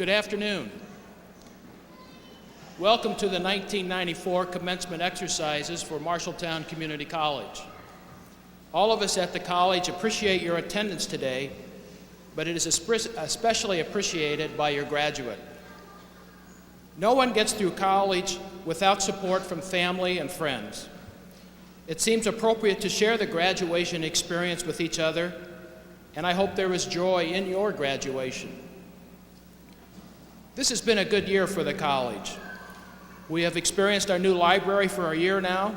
Good afternoon. Welcome to the 1994 commencement exercises for Marshalltown Community College. All of us at the college appreciate your attendance today, but it is especially appreciated by your graduate. No one gets through college without support from family and friends. It seems appropriate to share the graduation experience with each other, and I hope there is joy in your graduation. This has been a good year for the college. We have experienced our new library for a year now,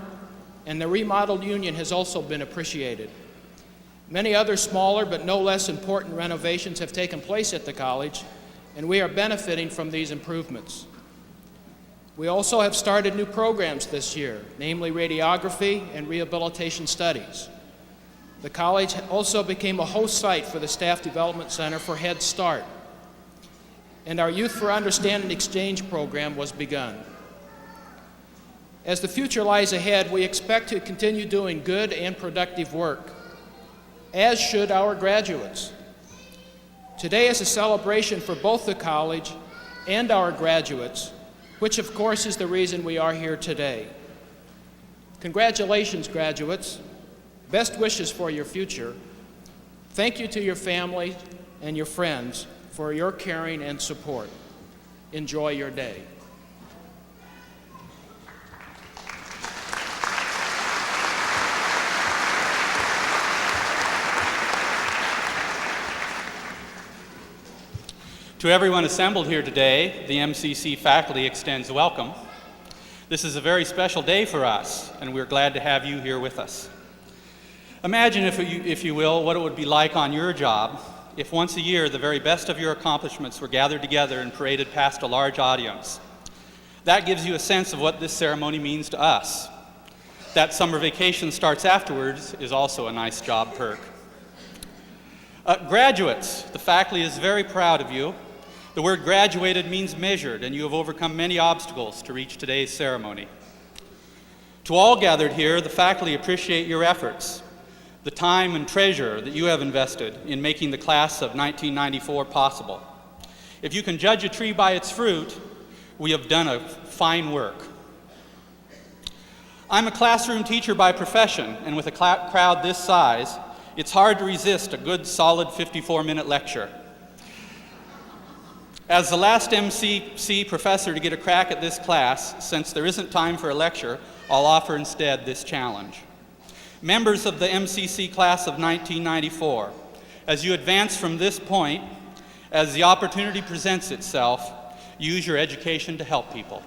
and the remodeled union has also been appreciated. Many other smaller but no less important renovations have taken place at the college, and we are benefiting from these improvements. We also have started new programs this year, namely radiography and rehabilitation studies. The college also became a host site for the Staff Development Center for Head Start, and our Youth for Understanding Exchange program was begun. As the future lies ahead, we expect to continue doing good and productive work, as should our graduates. Today is a celebration for both the college and our graduates, which of course is the reason we are here today. Congratulations, graduates. best wishes for your future. Thank you to your family and your friends for your caring and support. Enjoy your day. To everyone assembled here today, the MCC faculty extends welcome. This is a very special day for us, and we're glad to have you here with us. Imagine, if you will, what it would be like on your job if once a year the very best of your accomplishments were gathered together and paraded past a large audience. That gives you a sense of what this ceremony means to us. That summer vacation starts afterwards is also a nice job perk. Graduates, the faculty is very proud of you. The word graduated means measured, and you have overcome many obstacles to reach today's ceremony. To all gathered here, the faculty appreciate your efforts, the time and treasure that you have invested in making the class of 1994 possible. If you can judge a tree by its fruit, we have done a fine work. I'm a classroom teacher by profession, and with a crowd this size, it's hard to resist a good, solid 54-minute lecture. As the last MCC professor to get a crack at this class, since there isn't time for a lecture, I'll offer instead this challenge. Members of the MCC class of 1994, as you advance from this point, as the opportunity presents itself, use your education to help people.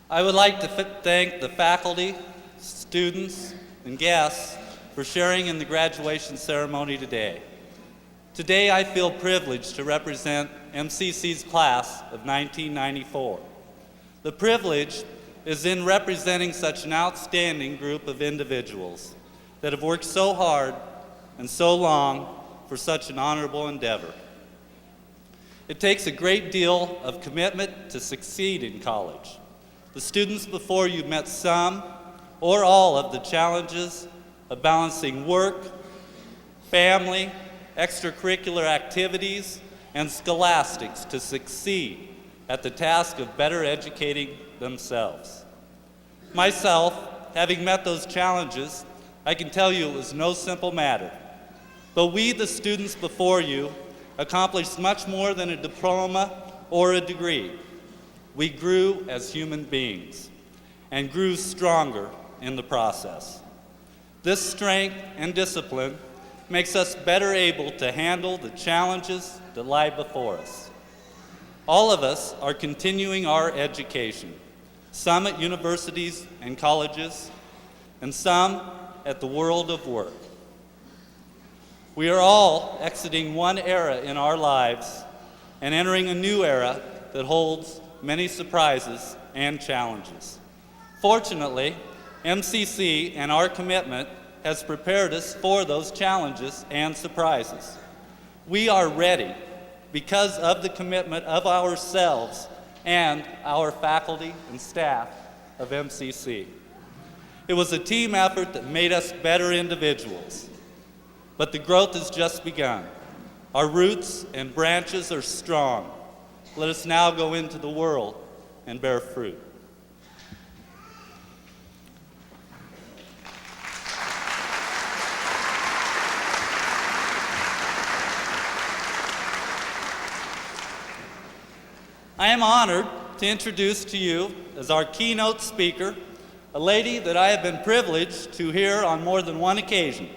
I would like to thank the faculty, students, and guests for sharing in the graduation ceremony today. Today I feel privileged to represent MCC's class of 1994. The privilege is in representing such an outstanding group of individuals that have worked so hard and so long for such an honorable endeavor. It takes a great deal of commitment to succeed in college. The students before you met some or all of the challenges of balancing work, family, extracurricular activities, and scholastics to succeed at the task of better educating themselves. Myself, having met those challenges, I can tell you it was no simple matter. But we, the students before you, accomplished much more than a diploma or a degree. We grew as human beings and grew stronger in the process. This strength and discipline makes us better able to handle the challenges that lie before us. All of us are continuing our education, some at universities and colleges, and some at the world of work. We are all exiting one era in our lives and entering a new era that holds many surprises and challenges. Fortunately, MCC and our commitment has prepared us for those challenges and surprises. We are ready because of the commitment of ourselves and our faculty and staff of MCC. It was a team effort that made us better individuals, but the growth has just begun. Our roots and branches are strong. Let us now go into the world and bear fruit. I am honored to introduce to you as our keynote speaker a lady that I have been privileged to hear on more than one occasion.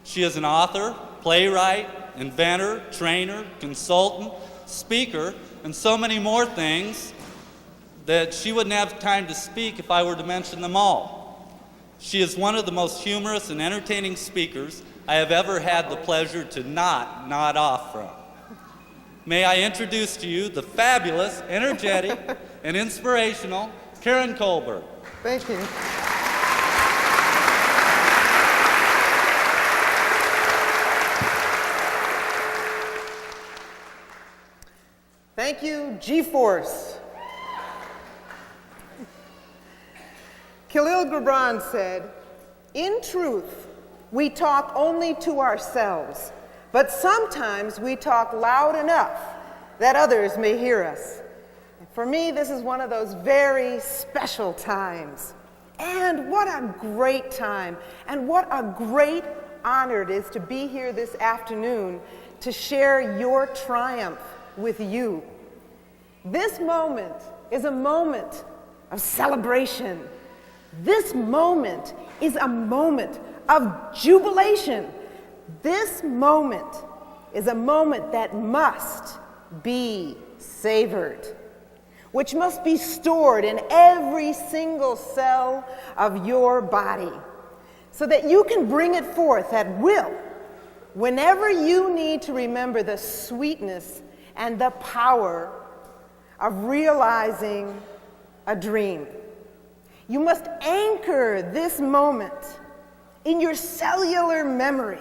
She is an author, playwright, inventor, trainer, consultant, speaker, and so many more things that she wouldn't have time to speak if I were to mention them all. She is one of the most humorous and entertaining speakers I have ever had the pleasure to not nod off from. May I introduce to you the fabulous, energetic, and inspirational Karen Kohlberg. Thank you. Thank you, G-Force. Khalil Gibran said, "In truth, we talk only to ourselves, but sometimes we talk loud enough that others may hear us. For me, this is one of those very special times. And what a great time, and what a great honor it is to be here this afternoon to share your triumph with you. This moment is a moment of celebration. This moment is a moment of jubilation. This moment is a moment that must be savored, which must be stored in every single cell of your body, so that you can bring it forth at will whenever you need to remember the sweetness and the power of realizing a dream. You must anchor this moment in your cellular memory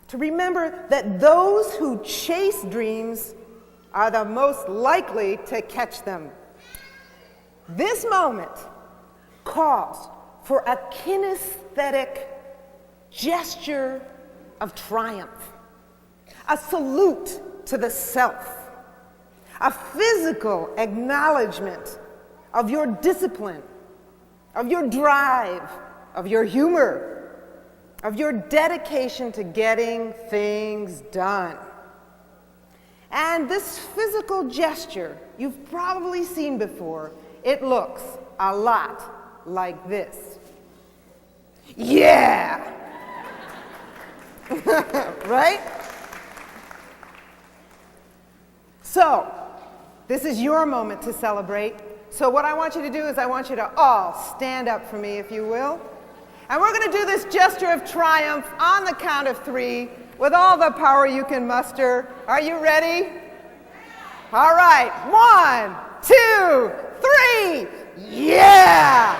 to remember that those who chase dreams are the most likely to catch them. This moment calls for a kinesthetic gesture of triumph, a salute to the self, a physical acknowledgement of your discipline, of your drive, of your humor, of your dedication to getting things done. And this physical gesture you've probably seen before. It looks a lot like this. Yeah! Right? So, this is your moment to celebrate. So what I want you to do is I want you to all stand up for me, if you will. And we're going to do this gesture of triumph on the count of 3 with all the power you can muster. Are you ready? All right. 1, 2, 3. Yeah!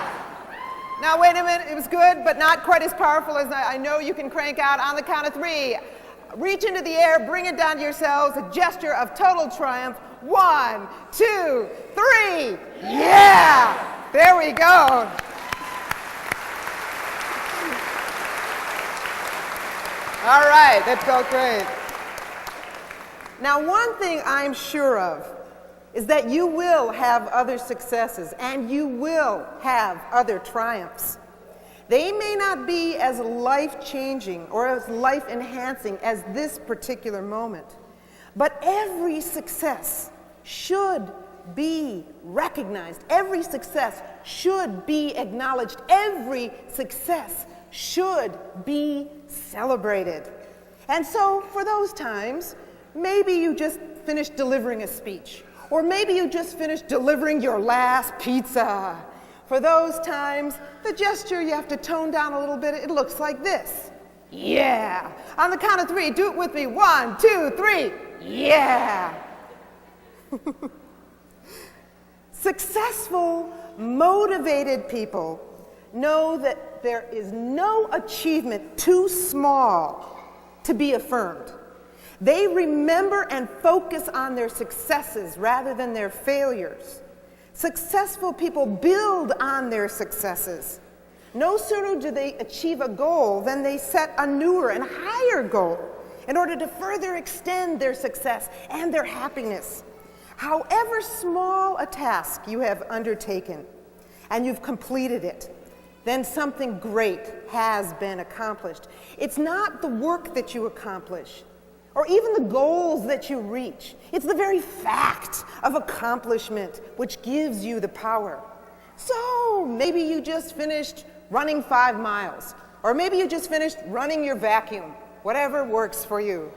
Now, wait a minute. It was good, but not quite as powerful as I know you can crank out on the count of 3. Reach into the air, bring it down to yourselves, a gesture of total triumph. 1, 2, 3. Yeah! There we go. All right, that felt great. Now, one thing I'm sure of is that you will have other successes and you will have other triumphs. They may not be as life-changing or as life-enhancing as this particular moment, but every success should be recognized. Every success should be acknowledged. Every success should be celebrated. And so for those times, maybe you just finished delivering a speech, or maybe you just finished delivering your last pizza. For those times, the gesture you have to tone down a little bit. It looks like this. Yeah. On the count of 3, do it with me. 1, 2, 3. Yeah. Successful, motivated people know that there is no achievement too small to be affirmed. They remember and focus on their successes rather than their failures. Successful people build on their successes. No sooner do they achieve a goal than they set a newer and higher goal in order to further extend their success and their happiness. However small a task you have undertaken and you've completed it, then something great has been accomplished. It's not the work that you accomplish or even the goals that you reach. It's the very fact of accomplishment which gives you the power. So maybe you just finished running 5 miles, or maybe you just finished running your vacuum, whatever works for you.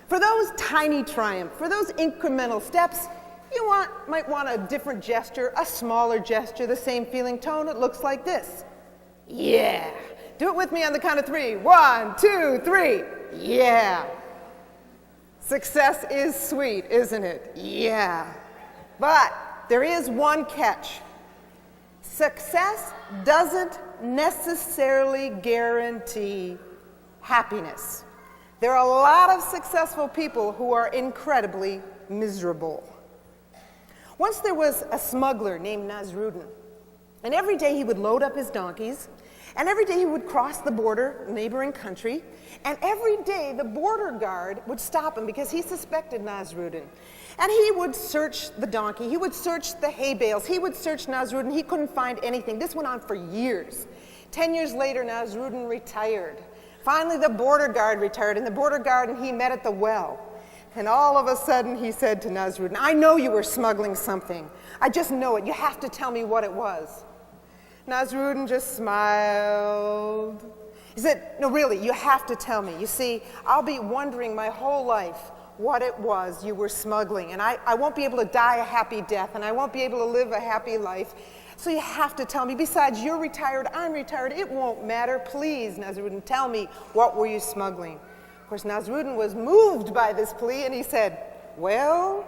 For those tiny triumphs, for those incremental steps, you might want a different gesture, a smaller gesture, the same feeling tone. It looks like this. Yeah. Do it with me on the count of 3. 1, 2, 3. Yeah. Success is sweet, isn't it? Yeah. But there is one catch. Success doesn't necessarily guarantee happiness. There are a lot of successful people who are incredibly miserable. Once there was a smuggler named Nasruddin, and every day he would load up his donkeys, And every day he would cross the border, neighboring country, and every day the border guard would stop him because he suspected Nasruddin. And he would search the donkey, he would search the hay bales, he would search Nasruddin. He couldn't find anything. This went on for years. 10 years later, Nasruddin retired. Finally, the border guard retired, and the border guard and he met at the well. And all of a sudden, he said to Nasruddin, I know you were smuggling something. I just know it. You have to tell me what it was. Nasruddin just smiled. He said, no, really, you have to tell me. You see, I'll be wondering my whole life what it was you were smuggling, and I won't be able to die a happy death, and I won't be able to live a happy life. So you have to tell me. Besides, you're retired, I'm retired. It won't matter. Please, Nasruddin, tell me, what were you smuggling? Of course, Nasruddin was moved by this plea, and he said, well,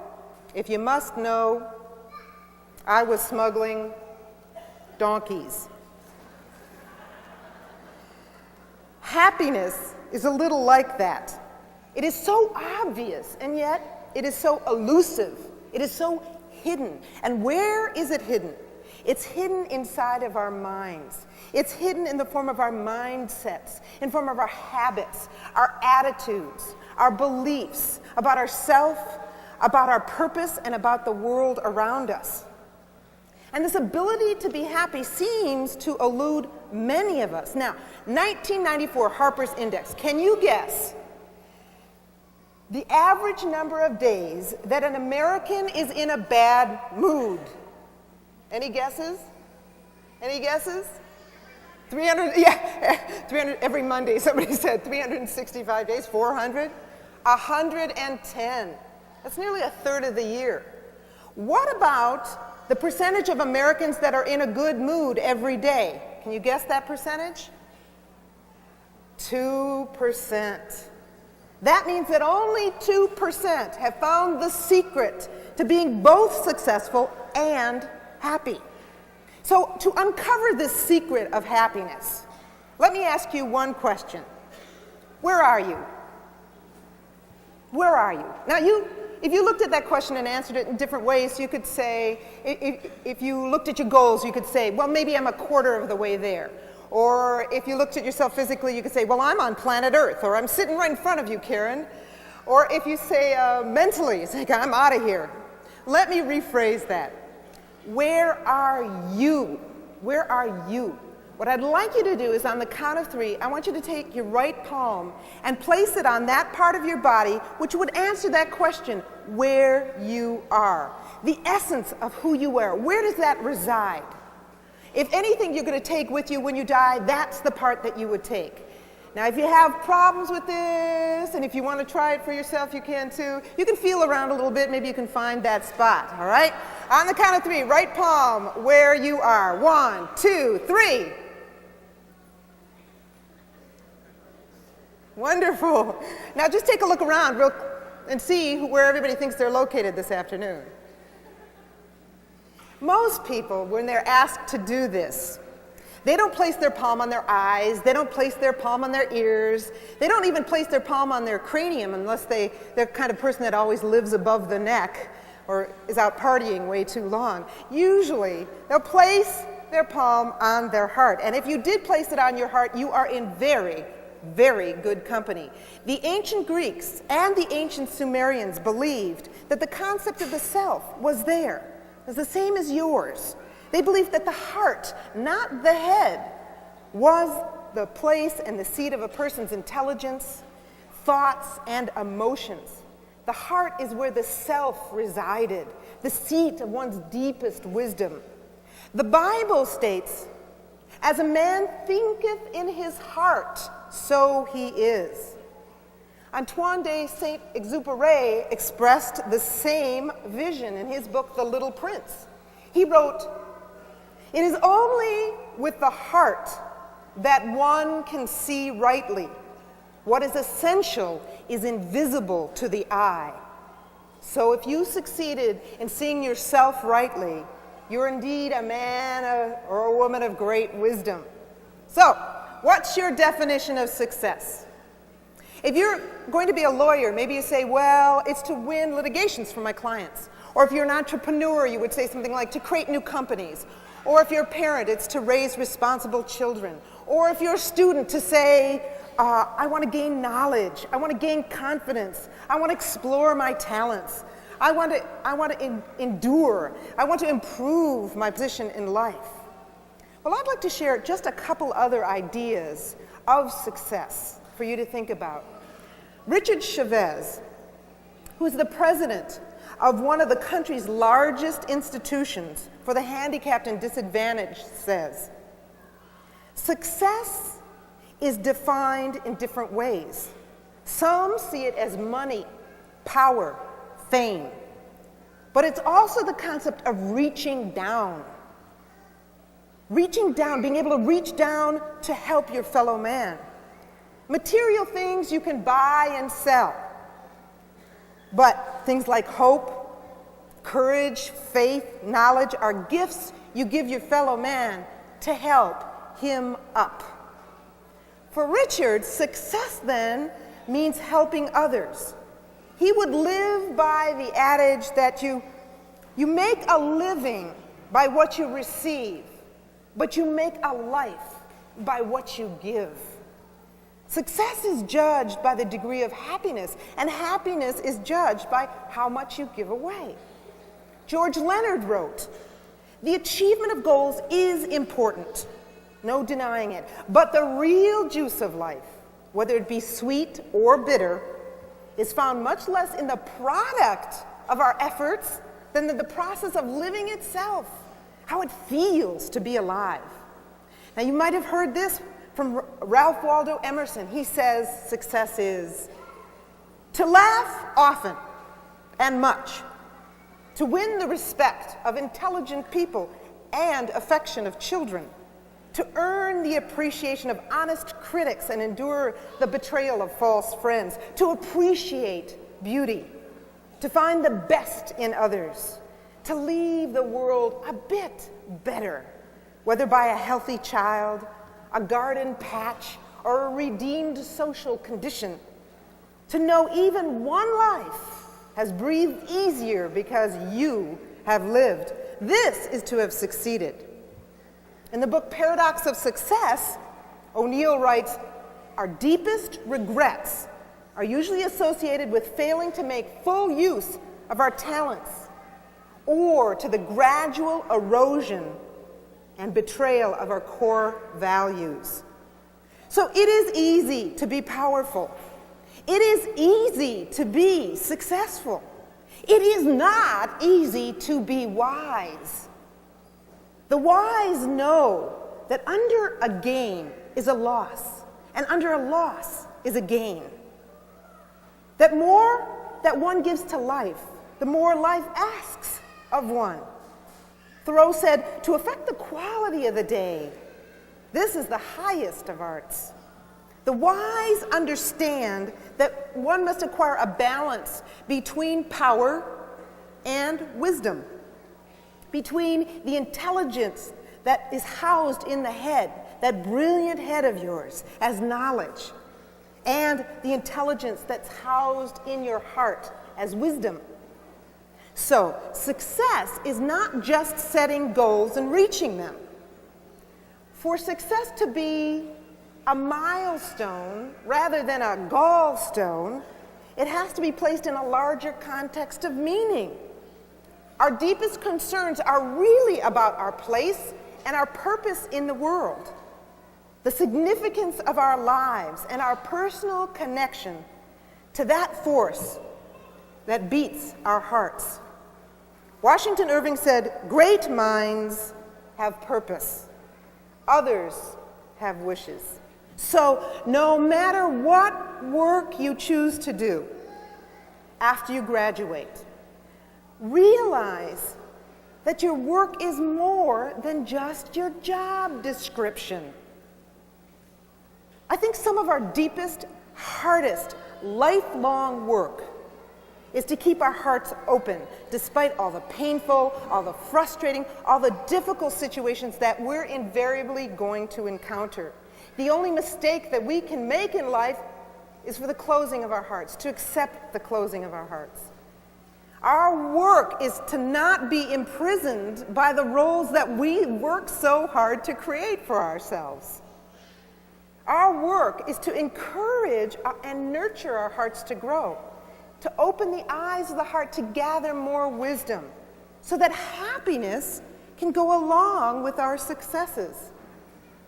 if you must know, I was smuggling donkeys. Happiness is a little like that. It is so obvious, and yet it is so elusive. It is so hidden. And where is it hidden? It's hidden inside of our minds. It's hidden in the form of our mindsets, in the form of our habits, our attitudes, our beliefs about ourself, about our purpose, and about the world around us. And this ability to be happy seems to elude many of us. Now, 1994 Harper's Index. Can you guess the average number of days that an American is in a bad mood? Any guesses? Any guesses? 300, yeah, 300 every Monday, somebody said 365 days, 400? 110. That's nearly a third of the year. What about the percentage of Americans that are in a good mood every day? Can you guess that percentage? 2%. That means that only 2% have found the secret to being both successful and happy. So to uncover this secret of happiness, let me ask you one question. Where are you? Where are you? Now if you looked at that question and answered it in different ways, you could say, if you looked at your goals, you could say, well, maybe I'm a quarter of the way there. Or if you looked at yourself physically, you could say, well, I'm on planet Earth, or I'm sitting right in front of you, Karen. Or if you say mentally, it's like, I'm out of here. Let me rephrase that. Where are you? Where are you? What I'd like you to do is on the count of 3, I want you to take your right palm and place it on that part of your body which would answer that question, where you are. The essence of who you are. Where does that reside? If anything you're going to take with you when you die, that's the part that you would take. Now, if you have problems with this, and if you want to try it for yourself, you can too. You can feel around a little bit. Maybe you can find that spot, all right? On the count of 3, right palm where you are. 1, 2, 3. Wonderful. Now, just take a look around and see where everybody thinks they're located this afternoon. Most people, when they're asked to do this, they don't place their palm on their eyes, they don't place their palm on their ears, they don't even place their palm on their cranium unless they're the kind of person that always lives above the neck or is out partying way too long. Usually, they'll place their palm on their heart. And if you did place it on your heart, you are in very, very good company. The ancient Greeks and the ancient Sumerians believed that the concept of the self was there. It was the same as yours. They believed that the heart, not the head, was the place and the seat of a person's intelligence, thoughts, and emotions. The heart is where the self resided, the seat of one's deepest wisdom. The Bible states, as a man thinketh in his heart, so he is. Antoine de Saint-Exupéry expressed the same vision in his book, The Little Prince. He wrote, "It is only with the heart that one can see rightly. What is essential is invisible to the eye. So if you succeeded in seeing yourself rightly, you're indeed a man or a woman of great wisdom." So, what's your definition of success? If you're going to be a lawyer, maybe you say, well, it's to win litigations for my clients. Or if you're an entrepreneur, you would say something like to create new companies. Or if you're a parent, it's to raise responsible children. Or if you're a student, to say, I want to gain knowledge, I want to gain confidence, I want to explore my talents, I want to endure, I want to improve my position in life. Well, I'd like to share just a couple other ideas of success for you to think about. Richard Chavez, who is the president of one of the country's largest institutions for the handicapped and disadvantaged, says, success is defined in different ways. Some see it as money, power, fame, but it's also the concept of reaching down. Reaching down, being able to reach down to help your fellow man. Material things you can buy and sell, but things like hope, courage, faith, knowledge are gifts you give your fellow man to help him up. For Richard, success then means helping others. He would live by the adage that you make a living by what you receive, but you make a life by what you give. Success is judged by the degree of happiness, and happiness is judged by how much you give away. George Leonard wrote, "The achievement of goals is important, no denying it, but the real juice of life, whether it be sweet or bitter, is found much less in the product of our efforts than in the process of living itself, how it feels to be alive." Now, you might have heard this from Ralph Waldo Emerson. He says success is to laugh often and much, to win the respect of intelligent people and affection of children, to earn the appreciation of honest critics and endure the betrayal of false friends, to appreciate beauty, to find the best in others, to leave the world a bit better, whether by a healthy child, a garden patch, or a redeemed social condition, to know even one life has breathed easier because you have lived. This is to have succeeded. In the book Paradox of Success, O'Neill writes, "Our deepest regrets are usually associated with failing to make full use of our talents, or to the gradual erosion and betrayal of our core values." So it is easy to be powerful. It is easy to be successful. It is not easy to be wise. The wise know that under a gain is a loss, and under a loss is a gain. That more that one gives to life, the more life asks of one. Thoreau said, "To affect the quality of the day, this is the highest of arts." The wise understand that one must acquire a balance between power and wisdom, between the intelligence that is housed in the head, that brilliant head of yours, as knowledge, and the intelligence that's housed in your heart as wisdom. So, success is not just setting goals and reaching them. For success to be a milestone rather than a gallstone, it has to be placed in a larger context of meaning. Our deepest concerns are really about our place and our purpose in the world, the significance of our lives, and our personal connection to that force that beats our hearts. Washington Irving said, "Great minds have purpose. Others have wishes." So no matter what work you choose to do after you graduate, realize that your work is more than just your job description. I think some of our deepest, hardest, lifelong work is to keep our hearts open despite all the painful, all the frustrating, all the difficult situations that we're invariably going to encounter. The only mistake that we can make in life is for the closing of our hearts, to accept the closing of our hearts. Our work is to not be imprisoned by the roles that we work so hard to create for ourselves. Our work is to encourage and nurture our hearts to grow, to open the eyes of the heart to gather more wisdom, so that happiness can go along with our successes.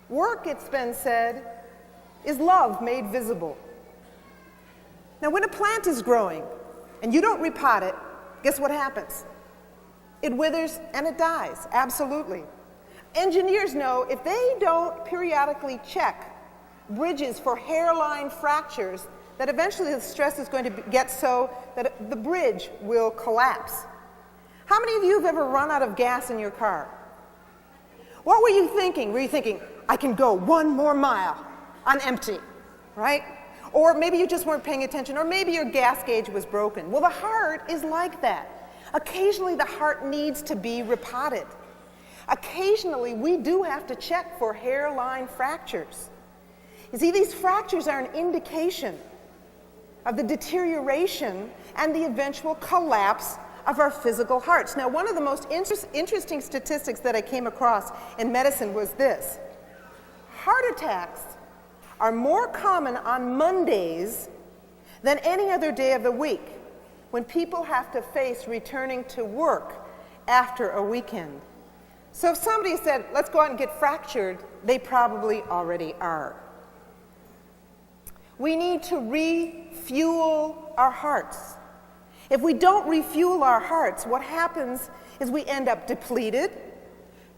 Work, it's been said, is love made visible. Now, when a plant is growing and you don't repot it, guess what happens? It withers and it dies, absolutely. Engineers know if they don't periodically check bridges for hairline fractures, that eventually the stress is going to get so that the bridge will collapse. How many of you have ever run out of gas in your car? What were you thinking? Were you thinking, I can go 1 more mile on empty, right? Or maybe you just weren't paying attention, or maybe your gas gauge was broken. Well, the heart is like that. Occasionally, the heart needs to be repotted. Occasionally, we do have to check for hairline fractures. You see, these fractures are an indication of the deterioration and the eventual collapse of our physical hearts. Now, one of the most interesting statistics that I came across in medicine was this. Heart attacks are more common on Mondays than any other day of the week, when people have to face returning to work after a weekend. So if somebody said, let's go out and get fractured, they probably already are. We need to refuel our hearts. If we don't refuel our hearts, what happens is we end up depleted,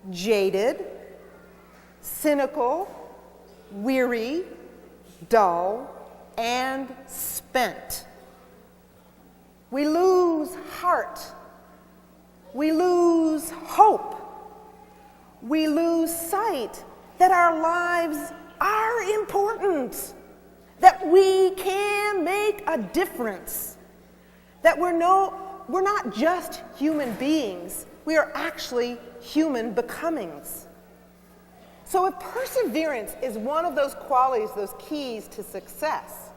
jaded, cynical, weary, dull, and spent. We lose heart. We lose hope. We lose sight that our lives are important, that we can make a difference, that we're not just human beings, we are actually human becomings. So if perseverance is one of those qualities, those keys to success,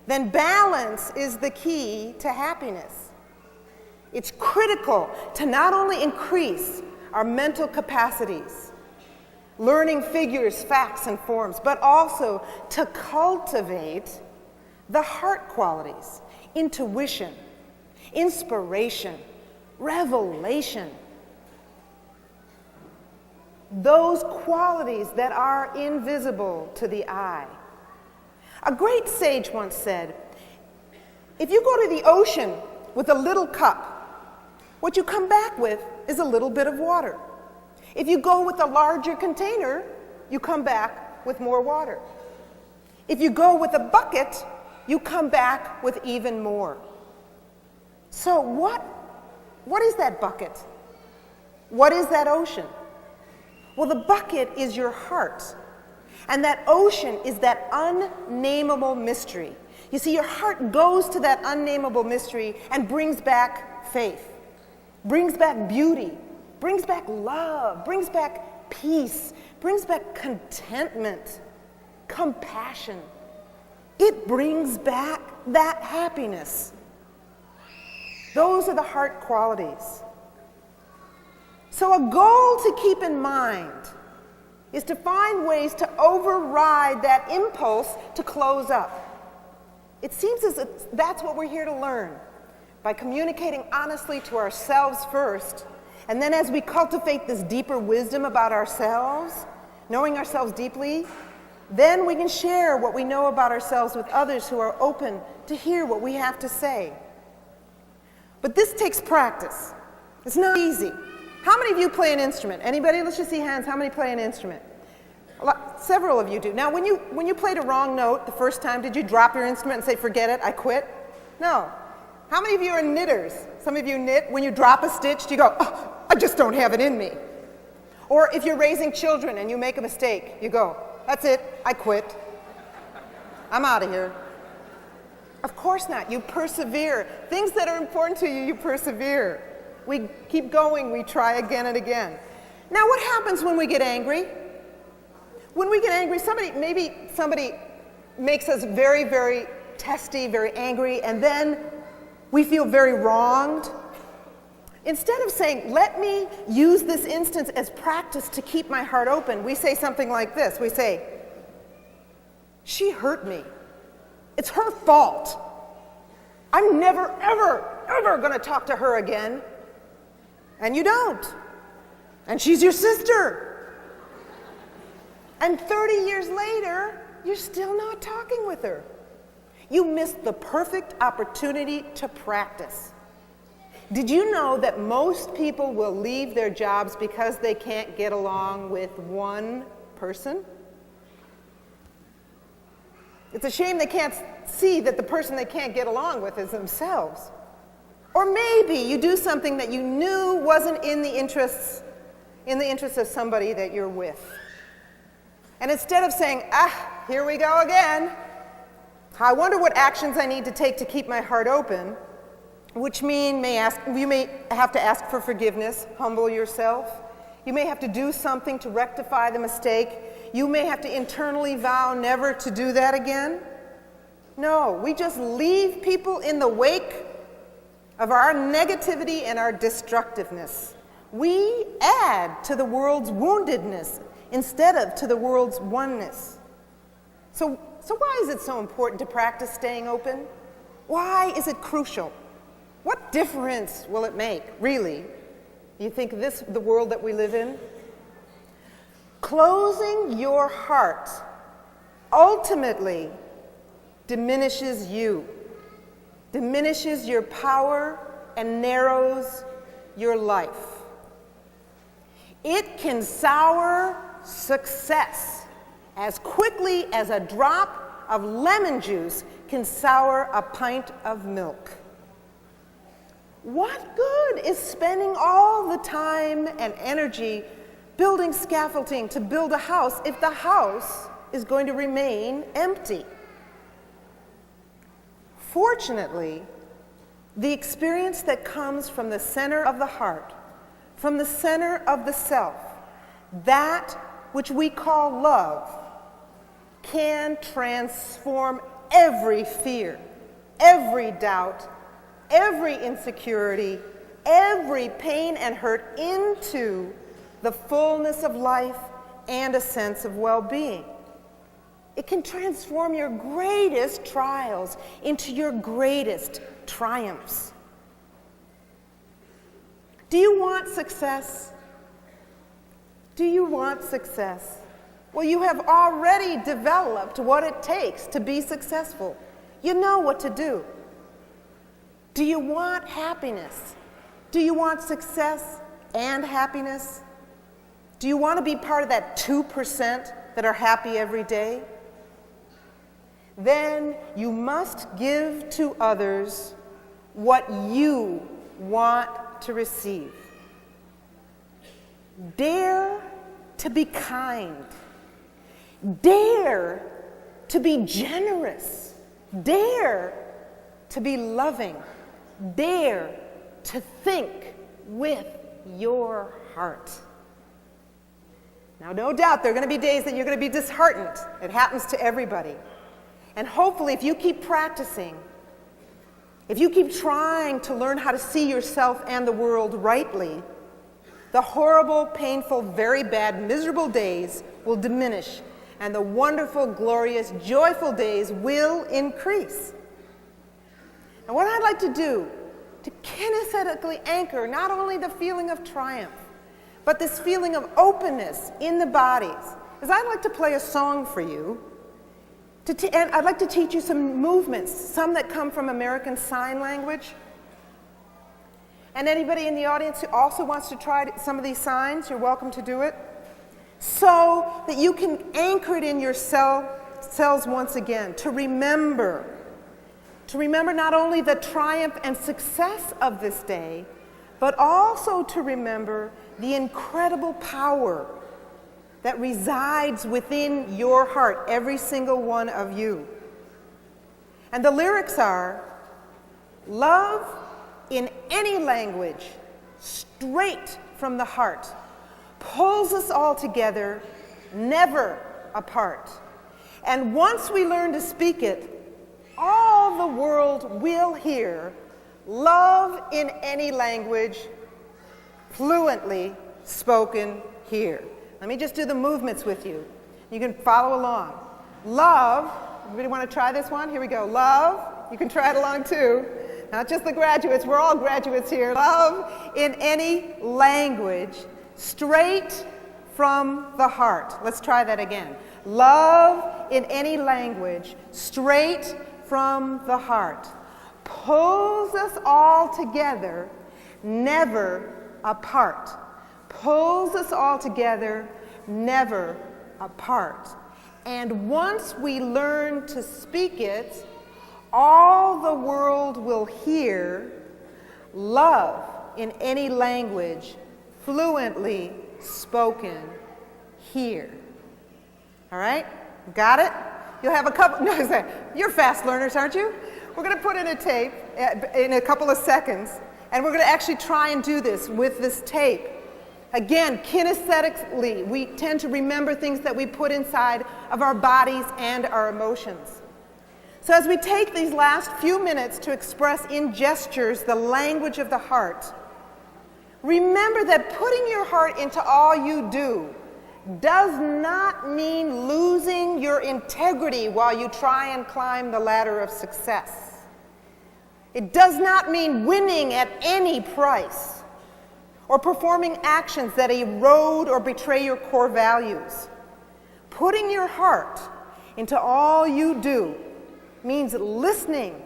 then balance is the key to happiness. It's critical to not only increase our mental capacities, learning figures, facts, and forms, but also to cultivate the heart qualities, intuition, inspiration, revelation. Those qualities that are invisible to the eye. A great sage once said, if you go to the ocean with a little cup, what you come back with is a little bit of water. If you go with a larger container, you come back with more water. If you go with a bucket, you come back with even more. So what is that bucket? What is that ocean? Well, the bucket is your heart. And that ocean is that unnameable mystery. You see, your heart goes to that unnameable mystery and brings back faith, brings back beauty, brings back love, brings back peace, brings back contentment, compassion. It brings back that happiness. Those are the heart qualities. So a goal to keep in mind is to find ways to override that impulse to close up. It seems as if that's what we're here to learn, by communicating honestly to ourselves first, and then as we cultivate this deeper wisdom about ourselves, knowing ourselves deeply, then we can share what we know about ourselves with others who are open to hear what we have to say. But this takes practice. It's not easy. How many of you play an instrument? Anybody? Let's just see hands. How many play an instrument? Several of you do. Now, when you played a wrong note the first time, did you drop your instrument and say, forget it, I quit? No. How many of you are knitters? Some of you knit. When you drop a stitch, do you go, oh, I just don't have it in me? Or if you're raising children and you make a mistake, you go, that's it, I quit. I'm out of here. Of course not. You persevere. Things that are important to you, you persevere. We keep going. We try again and again. Now, what happens when we get angry? When we get angry, maybe somebody makes us very, very testy, very angry, and then we feel very wronged. Instead of saying, let me use this instance as practice to keep my heart open, we say something like this. We say, She hurt me. It's her fault. I'm never, ever, ever going to talk to her again. And you don't. And she's your sister. And 30 years later, you're still not talking with her. You missed the perfect opportunity to practice. Did you know that most people will leave their jobs because they can't get along with one person? It's a shame they can't see that the person they can't get along with is themselves. Or maybe you do something that you knew wasn't in the interests of somebody that you're with. And instead of saying, here we go again, I wonder what actions I need to take to keep my heart open, which mean you may have to ask for forgiveness, humble yourself. You may have to do something to rectify the mistake. You may have to internally vow never to do that again. No, we just leave people in the wake of our negativity and our destructiveness. We add to the world's woundedness instead of to the world's oneness. So why is it so important to practice staying open? Why is it crucial? What difference will it make, really? You think the world that we live in? Closing your heart ultimately diminishes you, diminishes your power, and narrows your life. It can sour success as quickly as a drop of lemon juice can sour a pint of milk. What good is spending all the time and energy building scaffolding to build a house if the house is going to remain empty? Fortunately, the experience that comes from the center of the heart, from the center of the self, that which we call love, can transform every fear, every doubt, every insecurity, every pain and hurt into the fullness of life and a sense of well-being. It can transform your greatest trials into your greatest triumphs. Do you want success? Do you want success? Well, you have already developed what it takes to be successful. You know what to do. Do you want happiness? Do you want success and happiness? Do you want to be part of that 2% that are happy every day? Then you must give to others what you want to receive. Dare to be kind. Dare to be generous. Dare to be loving. Dare to think with your heart. Now, no doubt there are going to be days that you're going to be disheartened. It happens to everybody. And hopefully, if you keep practicing, if you keep trying to learn how to see yourself and the world rightly, the horrible, painful, very bad, miserable days will diminish, and the wonderful, glorious, joyful days will increase. And what I'd like to do to kinesthetically anchor not only the feeling of triumph, but this feeling of openness in the bodies, is I'd like to play a song for you. And I'd like to teach you some movements, some that come from American Sign Language. And anybody in the audience who also wants to try some of these signs, you're welcome to do it, so that you can anchor it in your cells once again, to remember not only the triumph and success of this day, but also to remember the incredible power that resides within your heart, every single one of you. And the lyrics are, love in any language, straight from the heart, pulls us all together, never apart. And once we learn to speak it, all the world will hear love in any language, fluently spoken here. Let me just do the movements with you. You can follow along. Love, everybody want to try this one? Here we go. Love, you can try it along too. Not just the graduates, we're all graduates here. Love in any language, straight from the heart. Let's try that again. Love in any language, straight from the heart. Pulls us all together, never apart. Pulls us all together, never apart. And once we learn to speak it, all the world will hear love in any language, fluently spoken here. All right? Got it? You'll have a couple, no, you're fast learners, aren't you? We're going to put in a tape in a couple of seconds, and we're going to actually try and do this with this tape. Again, kinesthetically, we tend to remember things that we put inside of our bodies and our emotions. So as we take these last few minutes to express in gestures the language of the heart, remember that putting your heart into all you do does not mean losing your integrity while you try and climb the ladder of success. It does not mean winning at any price or performing actions that erode or betray your core values. Putting your heart into all you do means listening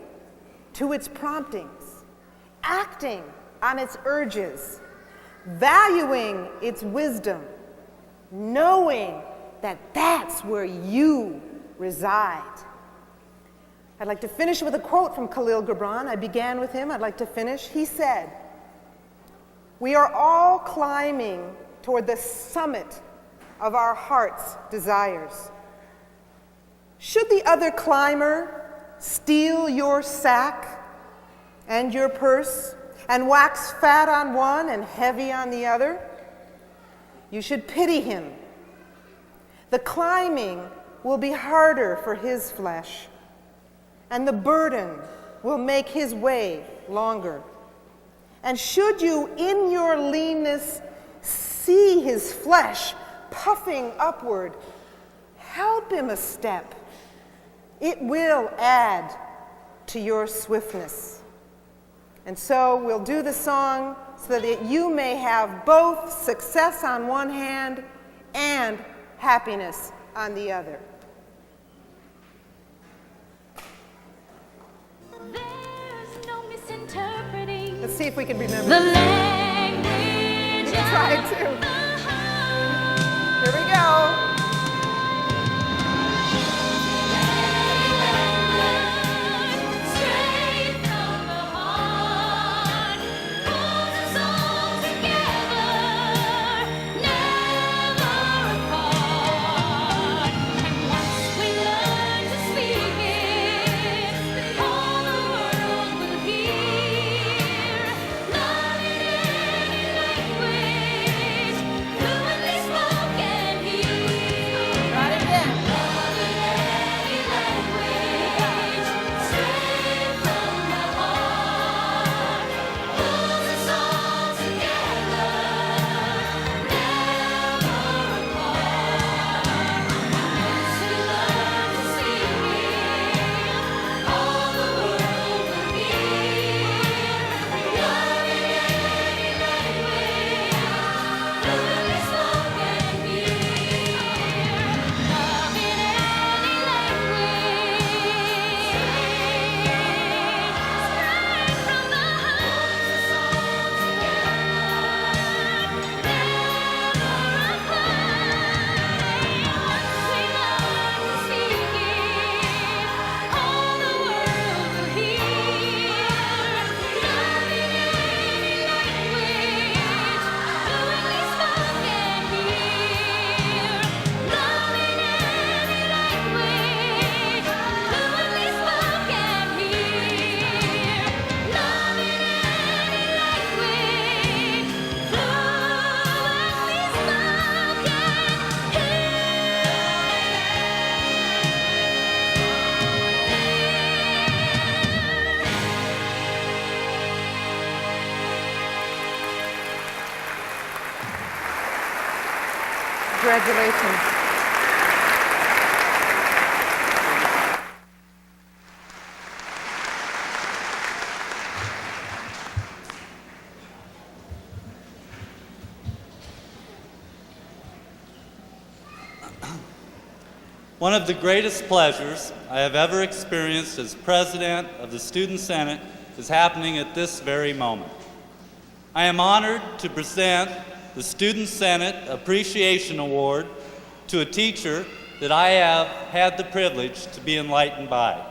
to its promptings, acting on its urges, valuing its wisdom, knowing that that's where you reside. I'd like to finish with a quote from Khalil Gibran. I began with him. I'd like to finish. He said, "We are all climbing toward the summit of our heart's desires. Should the other climber steal your sack and your purse and wax fat on one and heavy on the other, you should pity him. The climbing will be harder for his flesh, and the burden will make his way longer. And should you in your leanness see his flesh puffing upward, help him a step. It will add to your swiftness." And so we'll do the song so that you may have both success on one hand and happiness on the other. There's no misinterpreting Let's see if we can remember. the language. You can try it too. of the heart. Here we go. Straight from the heart, pulls us all together, never apart. And once we learn to speak it, all the world will hear. Love in any language, fluently spoken here. Try it again. Love in any language, straight from the heart, pulls us all together, never apart. Once we learn to speak it, all the world will hear. Love in any language, fluently spoken here. Love in any language, straight from the Congratulations. One of the greatest pleasures I have ever experienced as president of the Student Senate is happening at this very moment. I am honored to present the Student Senate Appreciation Award to a teacher that I have had the privilege to be enlightened by.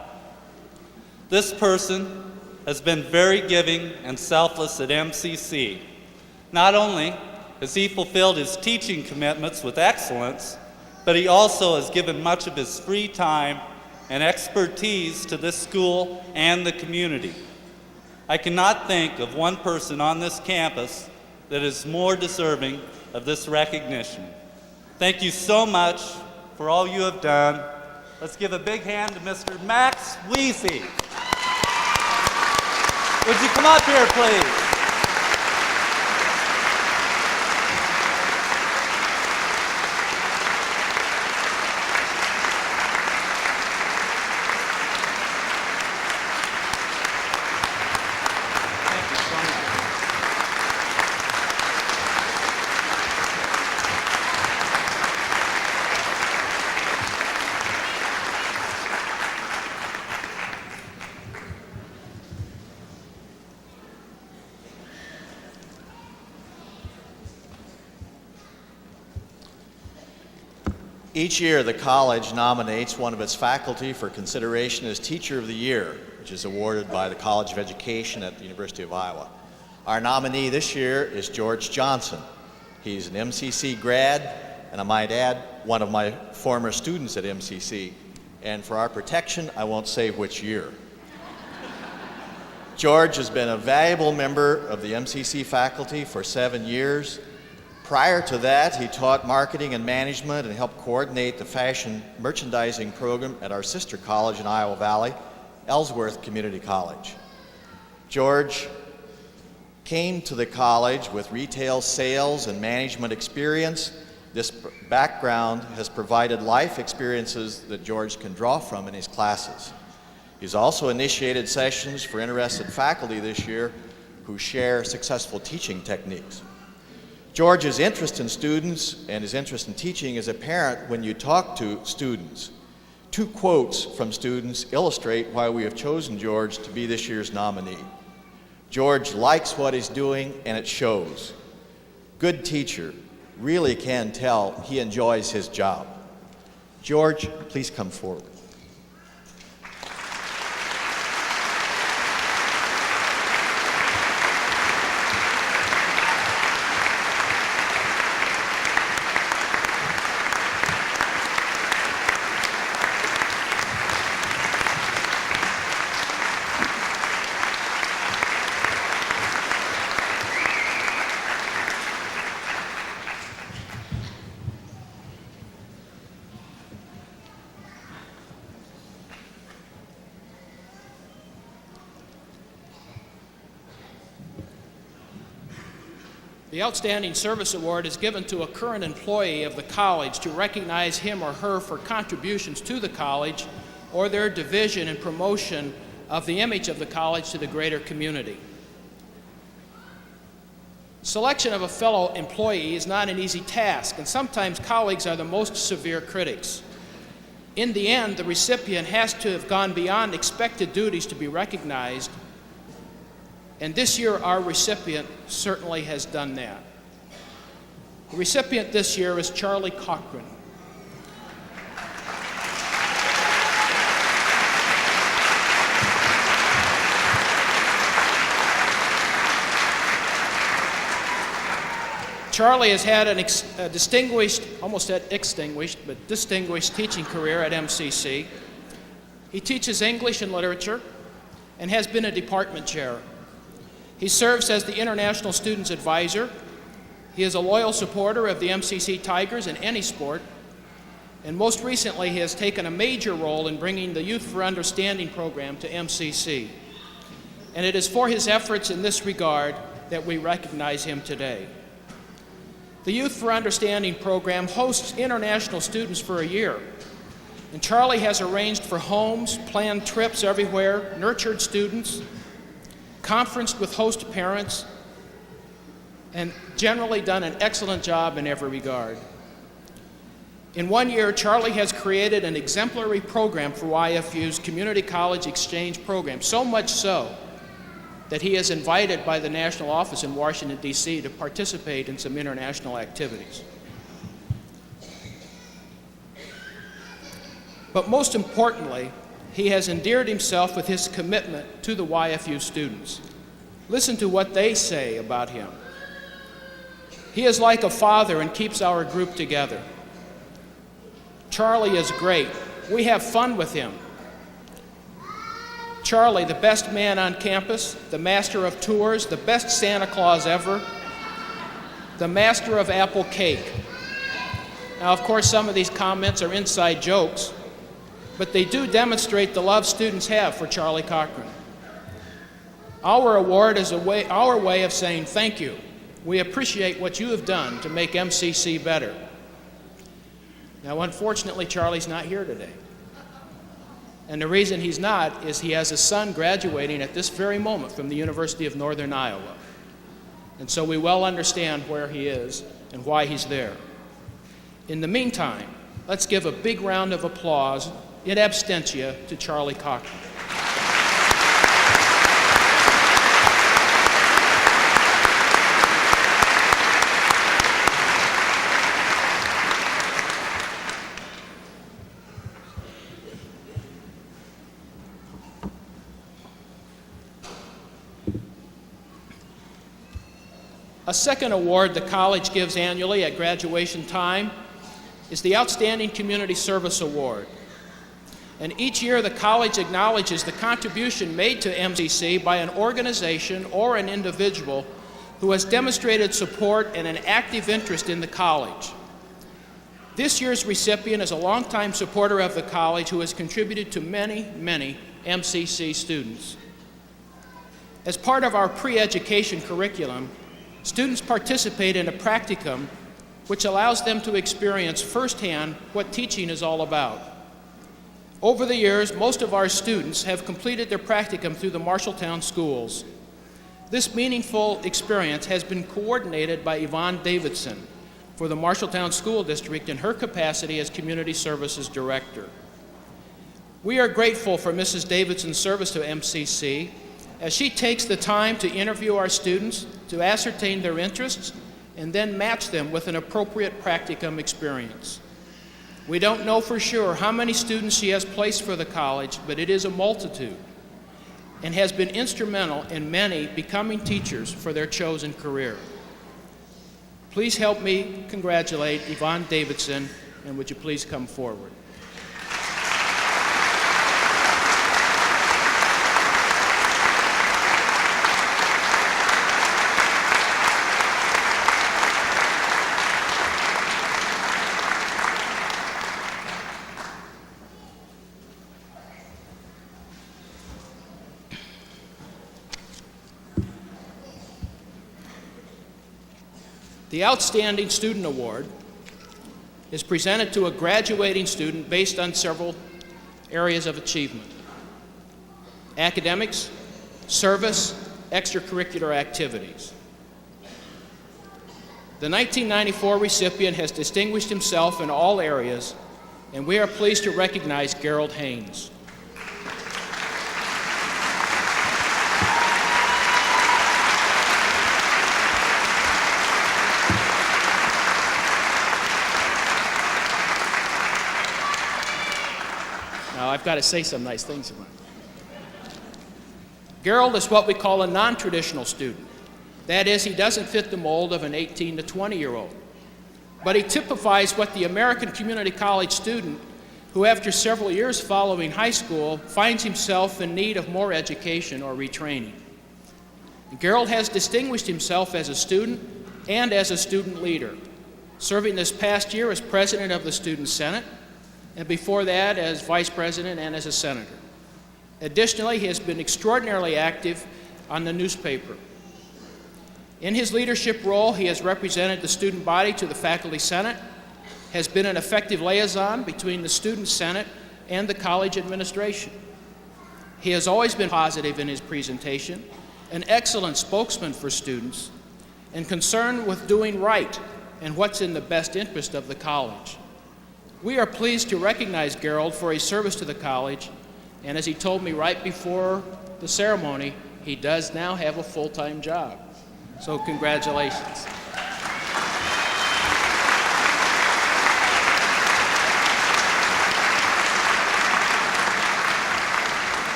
This person has been very giving and selfless at MCC. Not only has he fulfilled his teaching commitments with excellence, but he also has given much of his free time and expertise to this school and the community. I cannot think of one person on this campus that is more deserving of this recognition. Thank you so much for all you have done. Let's give a big hand to Mr. Max Weesey. Would you come up here, please? Each year, the college nominates one of its faculty for consideration as Teacher of the Year, which is awarded by the College of Education at the University of Iowa. Our nominee this year is George Johnson. He's an MCC grad, and I might add, one of my former students at MCC. And for our protection, I won't say which year. George has been a valuable member of the MCC faculty for 7 years. Prior to that, he taught marketing and management and helped coordinate the fashion merchandising program at our sister college in Iowa Valley, Ellsworth Community College. George came to the college with retail sales and management experience. This background has provided life experiences that George can draw from in his classes. He's also initiated sessions for interested faculty this year who share successful teaching techniques. George's interest in students and his interest in teaching is apparent when you talk to students. 2 quotes from students illustrate why we have chosen George to be this year's nominee. George likes what he's doing, and it shows. Good teacher, really can tell he enjoys his job. George, please come forward. The Outstanding Service Award is given to a current employee of the college to recognize him or her for contributions to the college or their division and promotion of the image of the college to the greater community. Selection of a fellow employee is not an easy task, and sometimes colleagues are the most severe critics. In the end, the recipient has to have gone beyond expected duties to be recognized, and this year our recipient certainly has done that. The recipient this year is Charlie Cochran. Charlie has had a distinguished, almost extinguished, but distinguished teaching career at MCC. He teaches English and literature and has been a department chair. He serves as the International Students Advisor. He is a loyal supporter of the MCC Tigers in any sport. And most recently, he has taken a major role in bringing the Youth for Understanding program to MCC. And it is for his efforts in this regard that we recognize him today. The Youth for Understanding program hosts international students for a year. And Charlie has arranged for homes, planned trips everywhere, nurtured students, conferenced with host parents, and generally done an excellent job in every regard. In 1 year, Charlie has created an exemplary program for YFU's Community College Exchange Program, so much so that he is invited by the national office in Washington, D.C. to participate in some international activities. But most importantly, he has endeared himself with his commitment to the YFU students. Listen to what they say about him. He is like a father and keeps our group together. Charlie is great. We have fun with him. Charlie, the best man on campus, the master of tours, the best Santa Claus ever, the master of apple cake. Now, of course, some of these comments are inside jokes, but they do demonstrate the love students have for Charlie Cochran. Our award is our way of saying thank you. We appreciate what you have done to make MCC better. Now, unfortunately, Charlie's not here today. And the reason he's not is he has a son graduating at this very moment from the University of Northern Iowa. And so we well understand where he is and why he's there. In the meantime, let's give a big round of applause in absentia to Charlie Cochran. A second award the college gives annually at graduation time is the Outstanding Community Service Award. And each year the college acknowledges the contribution made to MCC by an organization or an individual who has demonstrated support and an active interest in the college. This year's recipient is a longtime supporter of the college who has contributed to many, many MCC students. As part of our pre-education curriculum, students participate in a practicum which allows them to experience firsthand what teaching is all about. Over the years, most of our students have completed their practicum through the Marshalltown schools. This meaningful experience has been coordinated by Yvonne Davidson for the Marshalltown School District in her capacity as Community Services Director. We are grateful for Mrs. Davidson's service to MCC as she takes the time to interview our students, to ascertain their interests, and then match them with an appropriate practicum experience. We don't know for sure how many students she has placed for the college, but it is a multitude, and has been instrumental in many becoming teachers for their chosen career. Please help me congratulate Yvonne Davidson, and would you please come forward? The Outstanding Student Award is presented to a graduating student based on several areas of achievement: academics, service, extracurricular activities. The 1994 recipient has distinguished himself in all areas, and we are pleased to recognize Gerald Haynes. Now, I've got to say some nice things about him. Gerald is what we call a non-traditional student. That is, he doesn't fit the mold of an 18 to 20-year-old. But he typifies what the American community college student who, after several years following high school, finds himself in need of more education or retraining. Gerald has distinguished himself as a student and as a student leader, serving this past year as president of the Student Senate, and before that as vice president and as a senator. Additionally, he has been extraordinarily active on the newspaper. In his leadership role, he has represented the student body to the faculty senate, has been an effective liaison between the student senate and the college administration. He has always been positive in his presentation, an excellent spokesman for students, and concerned with doing right and what's in the best interest of the college. We are pleased to recognize Gerald for his service to the college, and as he told me right before the ceremony, he does now have a full-time job. So congratulations.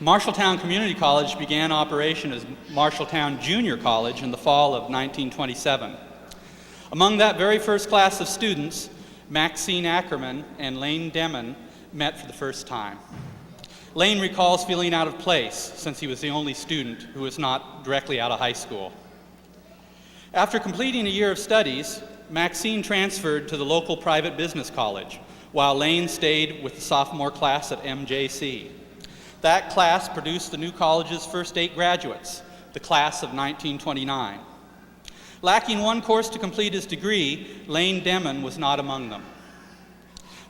Marshalltown Community College began operation as Marshalltown Junior College in the fall of 1927. Among that very first class of students, Maxine Ackerman and Lane Demon met for the first time. Lane recalls feeling out of place since he was the only student who was not directly out of high school. After completing a year of studies, Maxine transferred to the local private business college, while Lane stayed with the sophomore class at MJC. That class produced the new college's first 8 graduates, the class of 1929. Lacking one course to complete his degree, Lane Demon was not among them.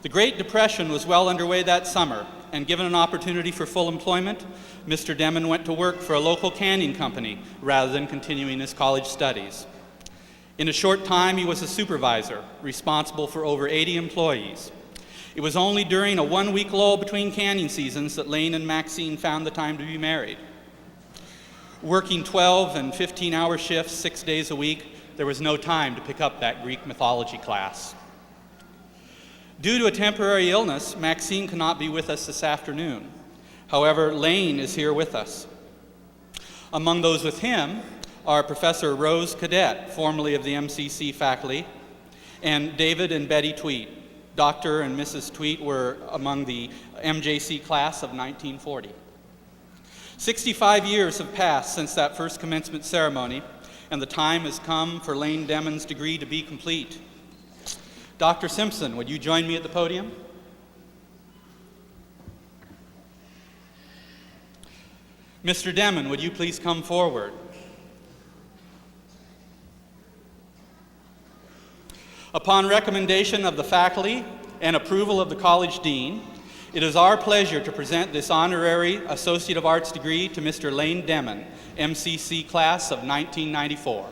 The Great Depression was well underway that summer, and given an opportunity for full employment, Mr. Demon went to work for a local canning company rather than continuing his college studies. In a short time, he was a supervisor, responsible for over 80 employees. It was only during a 1-week lull between canning seasons that Lane and Maxine found the time to be married. Working 12 and 15-hour shifts 6 days a week, there was no time to pick up that Greek mythology class. Due to a temporary illness, Maxine cannot be with us this afternoon. However, Lane is here with us. Among those with him are Professor Rose Cadet, formerly of the MCC faculty, and David and Betty Tweet. Dr. and Mrs. Tweet were among the MJC class of 1940. 65 years have passed since that first commencement ceremony, and the time has come for Lane Demon's degree to be complete. Dr. Simpson, would you join me at the podium? Mr. Demon, would you please come forward? Upon recommendation of the faculty and approval of the college dean, it is our pleasure to present this honorary Associate of Arts degree to Mr. Lane Demon, MCC class of 1994.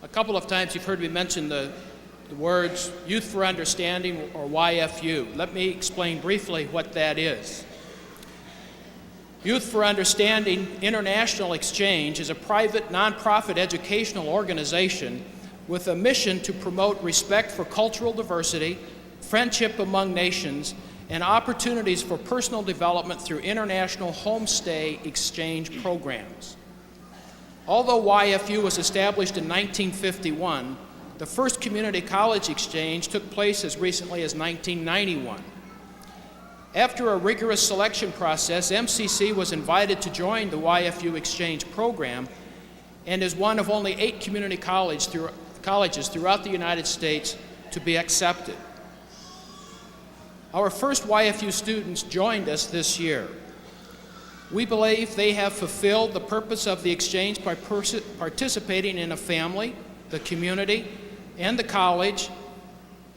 A couple of times you've heard me mention the words Youth for Understanding, or YFU. Let me explain briefly what that is. Youth for Understanding International Exchange is a private, nonprofit educational organization with a mission to promote respect for cultural diversity, friendship among nations, and opportunities for personal development through international homestay exchange programs. Although YFU was established in 1951, the first community college exchange took place as recently as 1991. After a rigorous selection process, MCC was invited to join the YFU exchange program and is one of only 8 community colleges throughout the United States to be accepted. Our first YFU students joined us this year. We believe they have fulfilled the purpose of the exchange by participating in a family, the community, and the college,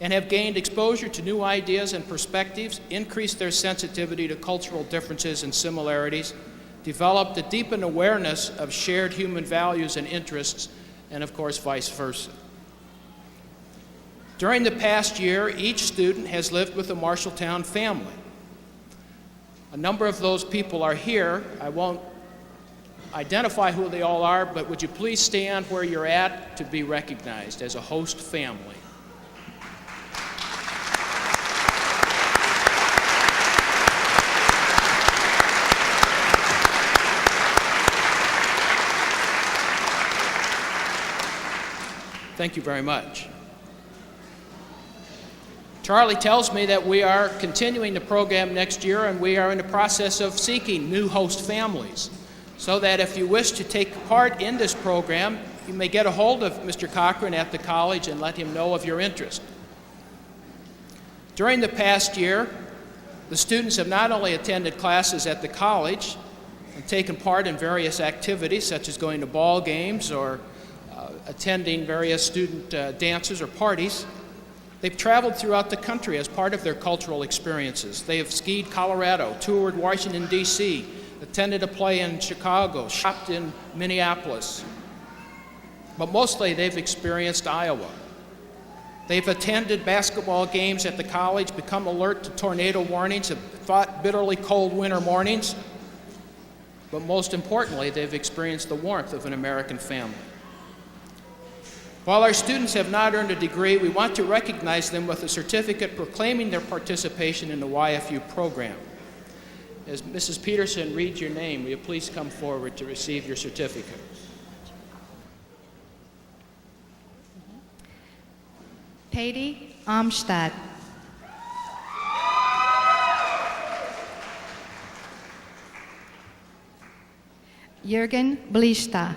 and have gained exposure to new ideas and perspectives, increased their sensitivity to cultural differences and similarities, developed a deepened awareness of shared human values and interests, and of course, vice versa. During the past year, each student has lived with a Marshalltown family. A number of those people are here. I won't identify who they all are, but would you please stand where you're at to be recognized as a host family? Thank you very much. Charlie tells me that we are continuing the program next year, and we are in the process of seeking new host families, so that if you wish to take part in this program, you may get a hold of Mr. Cochran at the college and let him know of your interest. During the past year, the students have not only attended classes at the college and taken part in various activities, such as going to ball games or attending various student dances or parties. They've traveled throughout the country as part of their cultural experiences. They have skied Colorado, toured Washington, D.C., attended a play in Chicago, shopped in Minneapolis. But mostly they've experienced Iowa. They've attended basketball games at the college, become alert to tornado warnings, have fought bitterly cold winter mornings. But most importantly, they've experienced the warmth of an American family. While our students have not earned a degree, we want to recognize them with a certificate proclaiming their participation in the YFU program. As Mrs. Peterson reads your name, will you please come forward to receive your certificate? Patty Amstad. Jürgen Blista.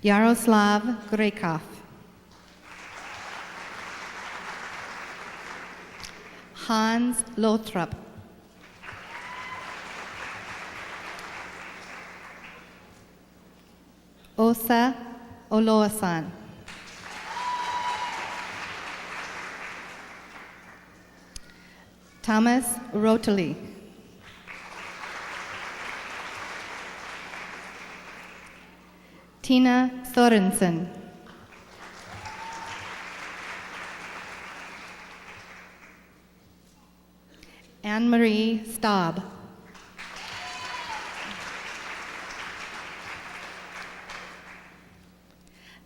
Yaroslav Grekov. Hans Lothrop. Osa Oloasan. Thomas Rotely. Tina Sorensen. Anne-Marie Staub.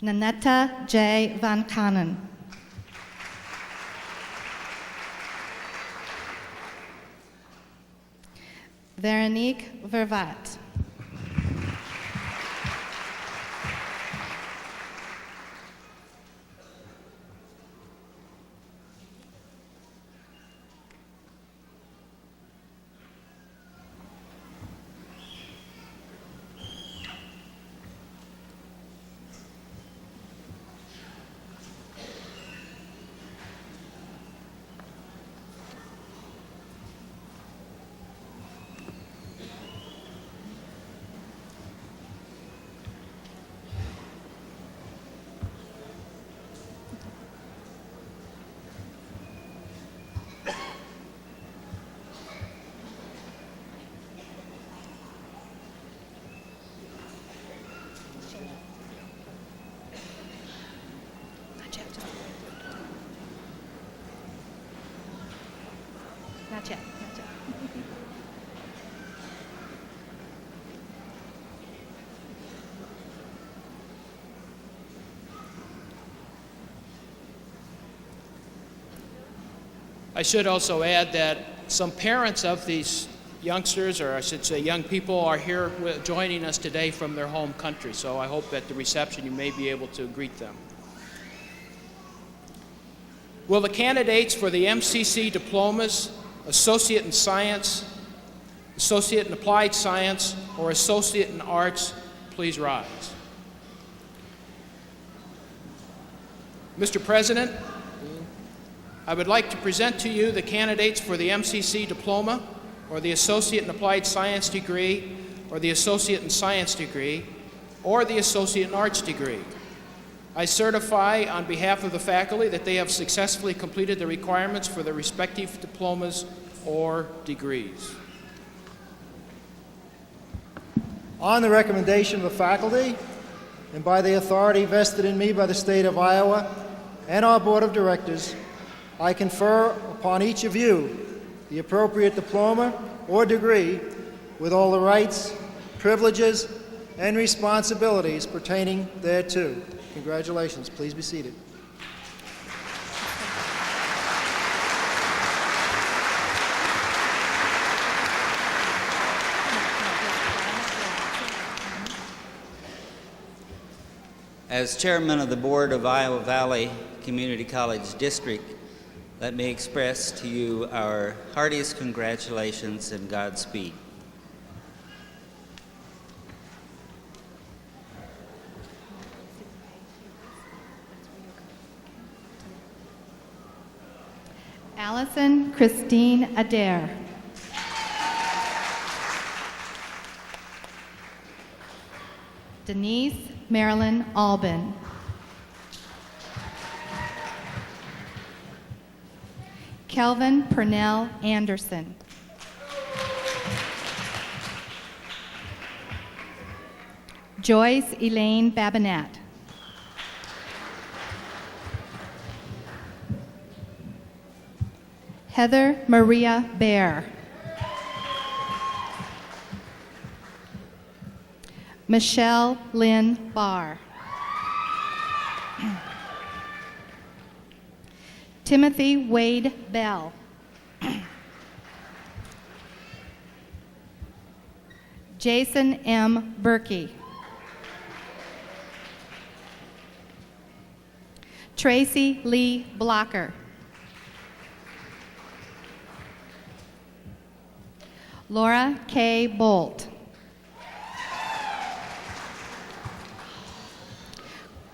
Nanetta J. Van Kanen. Veronique Vervat. Not yet. I should also add that some parents of these youngsters, or I should say young people, are here joining us today from their home country. So I hope at the reception you may be able to greet them. Will the candidates for the MCC diplomas, Associate in Science, Associate in Applied Science, or Associate in Arts, please rise. Mr. President, I would like to present to you the candidates for the MCC diploma, or the Associate in Applied Science degree, or the Associate in Science degree, or the Associate in Arts degree. I certify on behalf of the faculty that they have successfully completed the requirements for their respective diplomas or degrees. On the recommendation of the faculty and by the authority vested in me by the state of Iowa and our board of directors, I confer upon each of you the appropriate diploma or degree with all the rights, privileges, and responsibilities pertaining thereto. Congratulations. Please be seated. As chairman of the board of Iowa Valley Community College District, let me express to you our heartiest congratulations and Godspeed. Allison Christine Adair. Denise Marilyn Albin. Kelvin Purnell Anderson. Joyce Elaine Babinette. Heather Maria Bear. Michelle Lynn Barr. Timothy Wade Bell. Jason M. Berkey. Tracy Lee Blocker. Laura K. Bolt.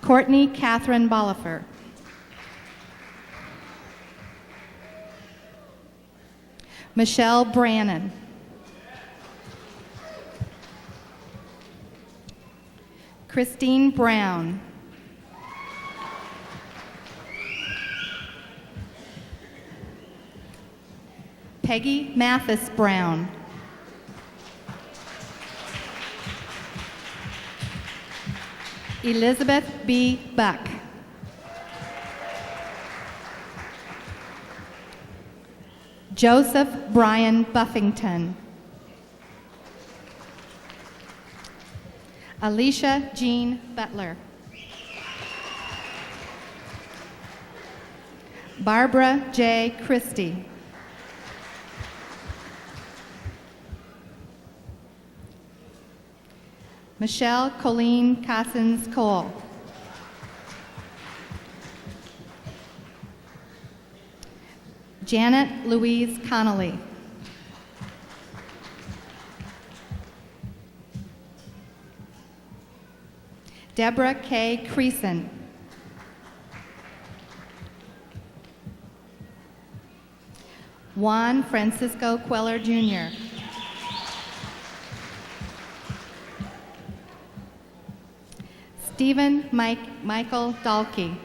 Courtney Catherine Bollifer. Michelle Brannon. Christine Brown. Peggy Mathis Brown. Elizabeth B. Buck. Joseph Brian Buffington. Alicia Jean Butler. Barbara J. Christie. Michelle Colleen Cossins Cole. Janet Louise Connolly. Deborah K. Creason. Juan Francisco Queller Jr. Stephen Michael Dalkey.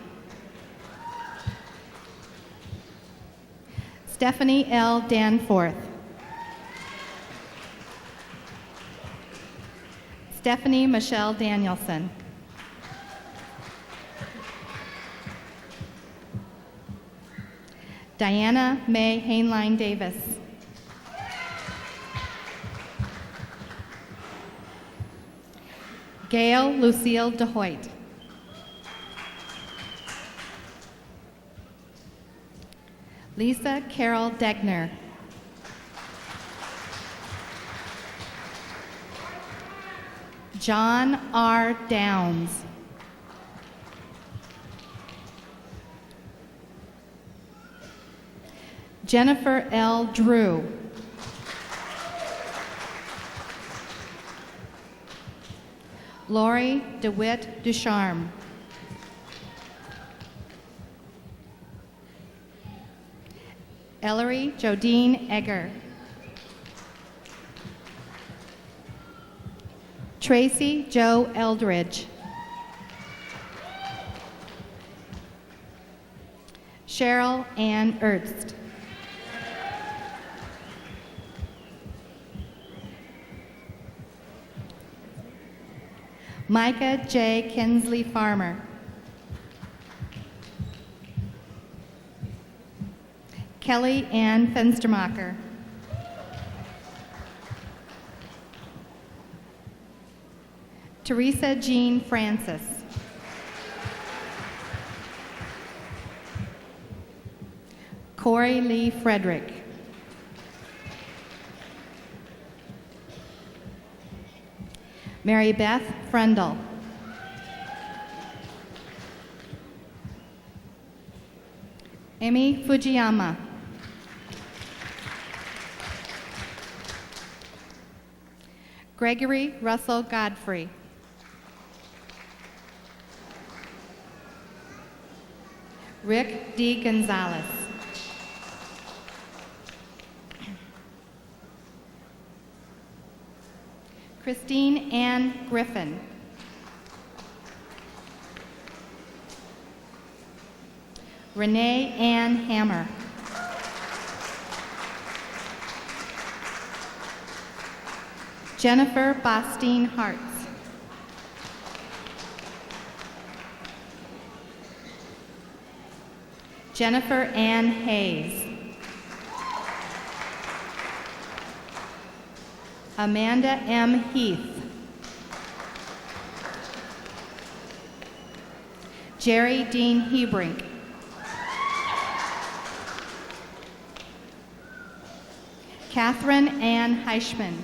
Stephanie L. Danforth. Stephanie Michelle Danielson. Diana May Hainline Davis. Gail Lucille DeHoit. Lisa Carol Degner. John R. Downs. Jennifer L. Drew. Lori DeWitt Ducharme. Ellery Jodine Egger. Tracy Joe Eldridge. Cheryl Ann Ernst. Micah J. Kinsley Farmer. Kelly Ann Fenstermacher. Teresa Jean Francis. Corey Lee Frederick. Mary Beth Frendel. Emi Fujiyama. Gregory Russell Godfrey. Rick D. Gonzalez. Christine Ann Griffin. Renee Ann Hammer. Jennifer Bostine Hartz. Jennifer Ann Hayes. Amanda M. Heath. Jerry Dean Hebrink. Catherine Ann Heischman.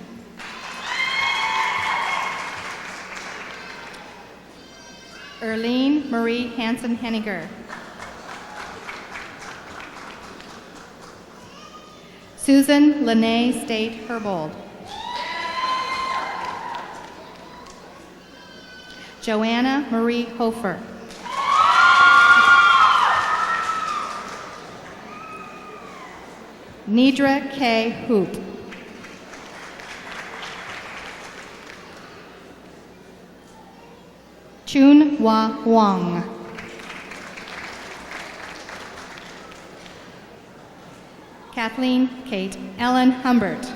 Erlene Marie Hansen-Henniger. Susan Lene State Herbold. Joanna Marie Hofer. Nidra K. Hoop. Chun Hua Huang. Kathleen Kate Ellen Humbert.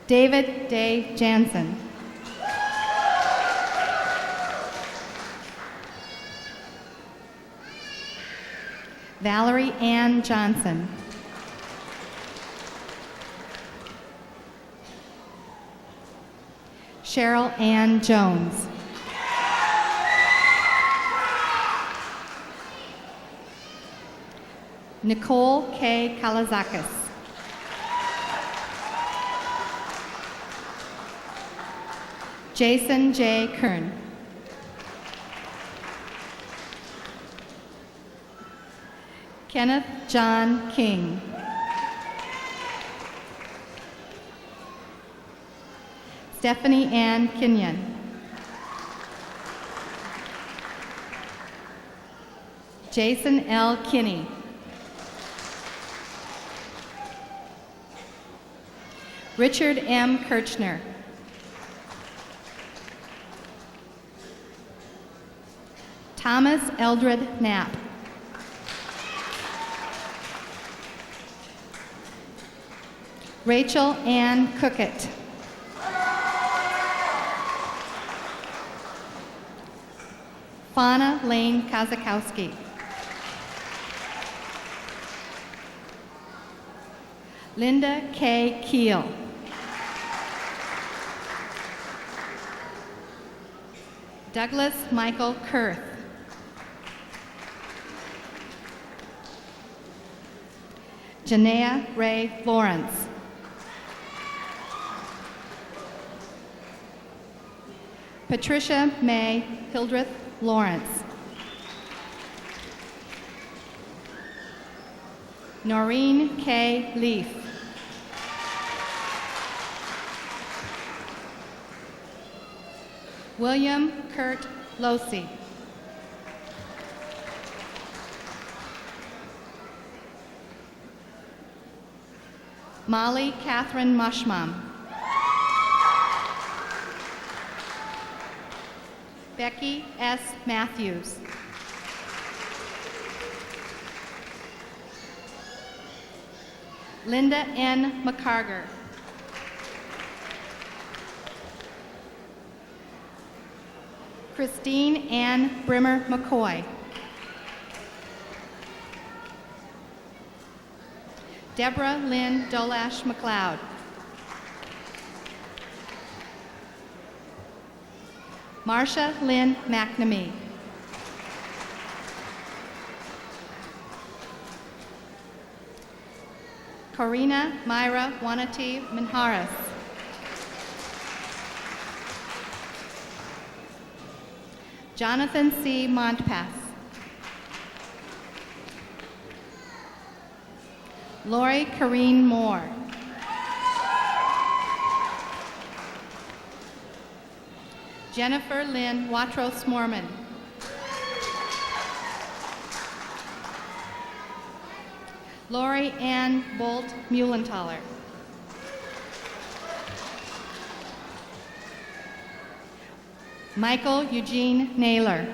David Day Jansen. Valerie Ann Johnson. Cheryl Ann Jones. Nicole K. Kalazakis. Jason J. Kern. Kenneth John King. Stephanie Ann Kenyon. Jason L. Kinney. Richard M. Kirchner. Thomas Eldred Knapp. Rachel Ann Cookett. Fauna Lane Kazakowski. Linda K. Keel. Douglas Michael Kurth. Janaea Ray Lawrence. Patricia May Hildreth Lawrence. Noreen K. Leaf. William Kurt Losey. Molly Catherine Mushmam. Becky S. Matthews. Linda N. McCarger. Christine Ann Brimmer McCoy. Deborah Lynn Dolash McLeod. Marcia Lynn McNamee. Corina Myra Wanati Minharas. Jonathan C. Montpass. Lori Kareen Moore. Jennifer Lynn Watros Mormon. Lori Ann Bolt Muhlenthaler. Michael Eugene Naylor.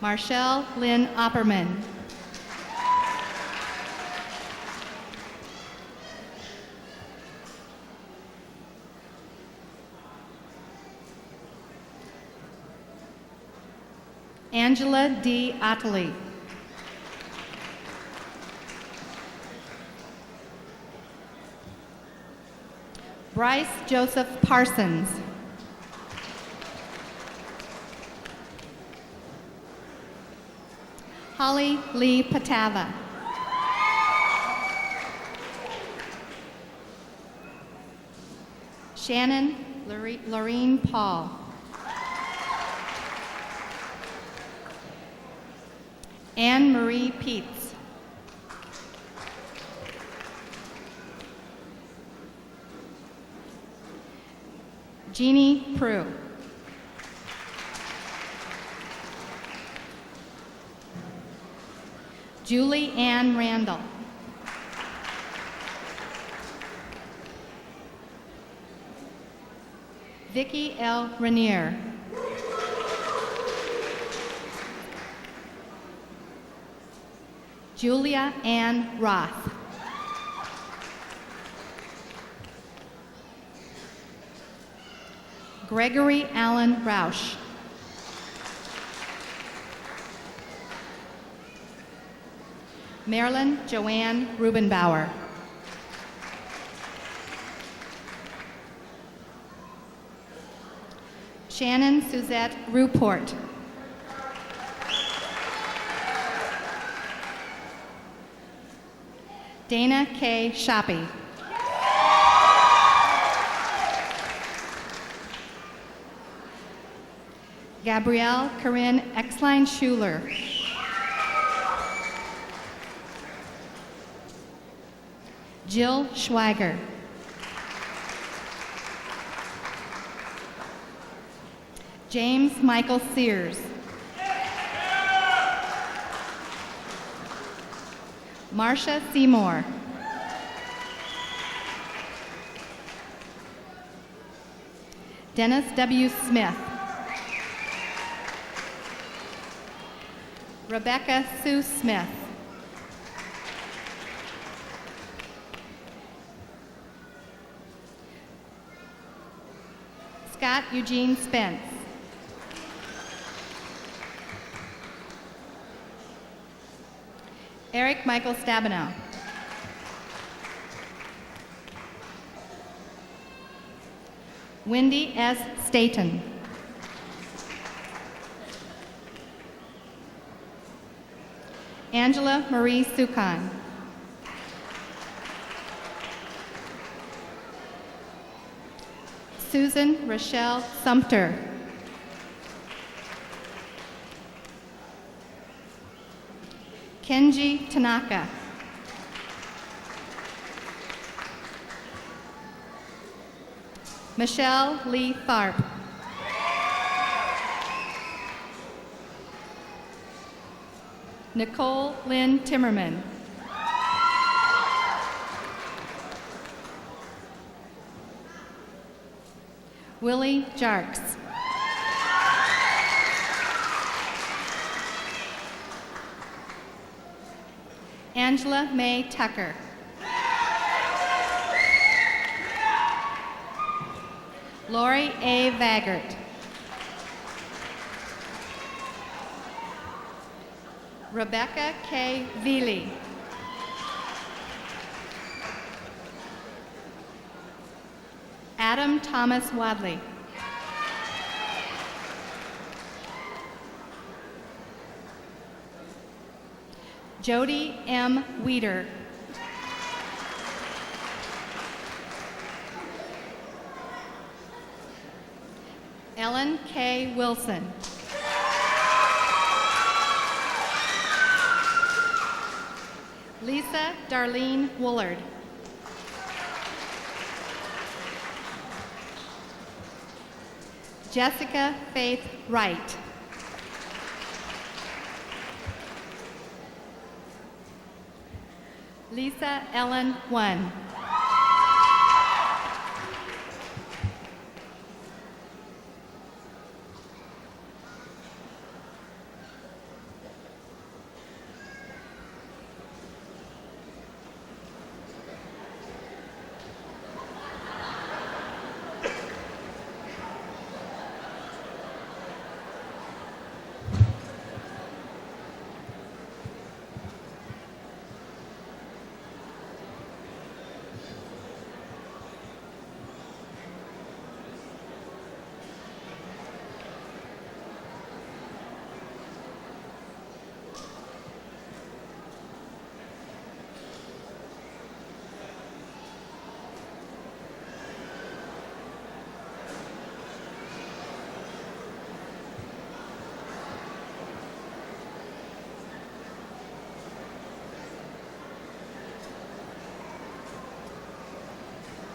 Marshall Lynn Opperman. Angela D. Ottley. Bryce Joseph Parsons. Holly Lee Patava. Shannon Lorene Paul. Anne Marie Peets. Jeannie Prue. Julie Ann Randall. Vicki L. Rainier. Julia Ann Roth. Gregory Allen Roush. Marilyn Joanne Rubenbauer. Shannon Suzette Ruport. Dana K. Shoppy. Gabrielle Corinne Exline Schuler. Jill Schweiger. James Michael Sears. Marcia Seymour. Dennis W. Smith. Rebecca Sue Smith. Scott Eugene Spence. Eric Michael Stabenow. Wendy S. Staten. Angela Marie Sukan. Susan Rochelle Sumter. Kenji Tanaka. Michelle Lee Tharp. Nicole Lynn Timmerman. Willie Jarks. Angela May Tucker. Lori A. Vaggart. Rebecca K. Veely. Adam Thomas Wadley. Jody M. Weeder. Ellen K. Wilson. Lisa Darlene Woolard. Jessica Faith Wright. Lisa Ellen One.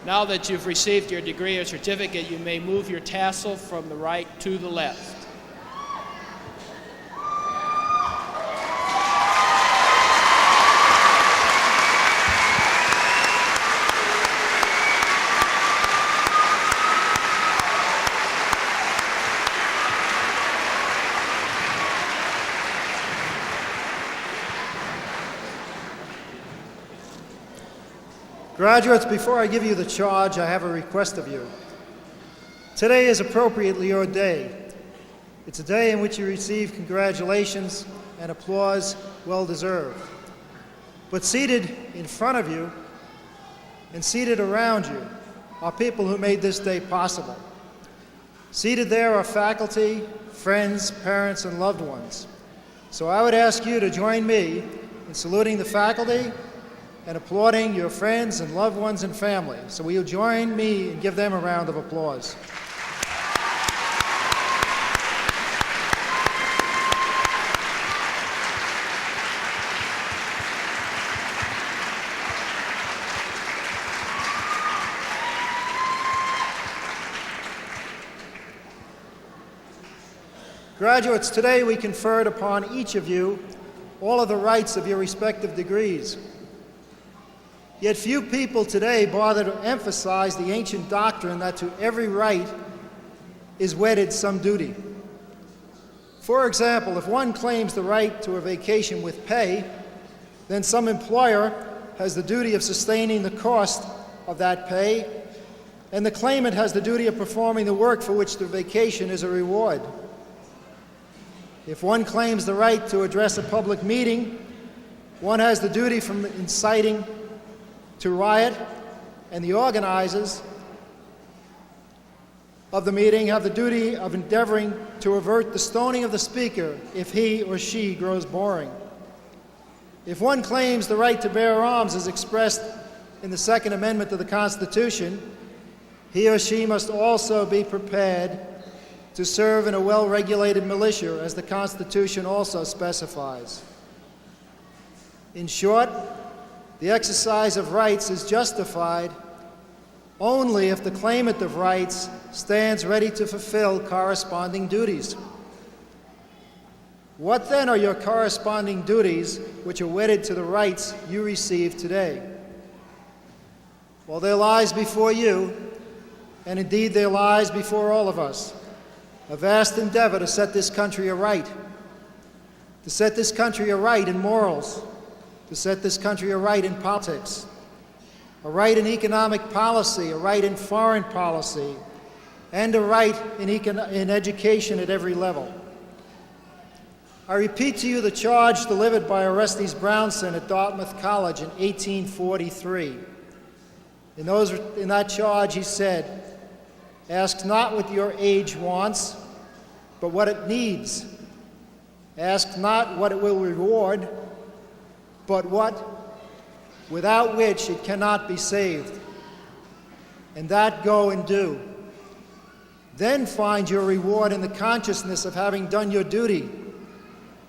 Now that you've received your degree or certificate, you may move your tassel from the right to the left. Graduates, before I give you the charge, I have a request of you. Today is appropriately your day. It's a day in which you receive congratulations and applause well deserved. But seated in front of you and seated around you are people who made this day possible. Seated there are faculty, friends, parents, and loved ones. So I would ask you to join me in saluting the faculty and applauding your friends and loved ones and family. So will you join me and give them a round of applause? Graduates, today we conferred upon each of you all of the rights of your respective degrees. Yet few people today bother to emphasize the ancient doctrine that to every right is wedded some duty. For example, if one claims the right to a vacation with pay, then some employer has the duty of sustaining the cost of that pay, and the claimant has the duty of performing the work for which the vacation is a reward. If one claims the right to address a public meeting, one has the duty from inciting to riot, and the organizers of the meeting have the duty of endeavoring to avert the stoning of the speaker if he or she grows boring. If one claims the right to bear arms as expressed in the Second Amendment to the Constitution, he or she must also be prepared to serve in a well-regulated militia, as the Constitution also specifies. In short, the exercise of rights is justified only if the claimant of rights stands ready to fulfill corresponding duties. What then are your corresponding duties which are wedded to the rights you receive today? Well, there lies before you, and indeed there lies before all of us, a vast endeavor to set this country aright, to set this country aright in morals, to set this country aright in politics, aright in economic policy, aright in foreign policy, and aright in education at every level. I repeat to you the charge delivered by Orestes Brownson at Dartmouth College in 1843. In that charge he said, "Ask not what your age wants, but what it needs. Ask not what it will reward, but what, without which it cannot be saved. And that go and do." Then find your reward in the consciousness of having done your duty,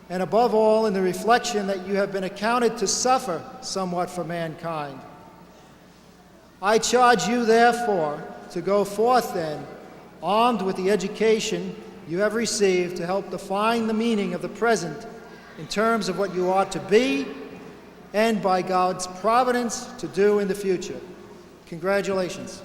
and above all in the reflection that you have been accounted to suffer somewhat for mankind. I charge you, therefore, to go forth then, armed with the education you have received to help define the meaning of the present in terms of what you ought to be and by God's providence to do in the future. Congratulations.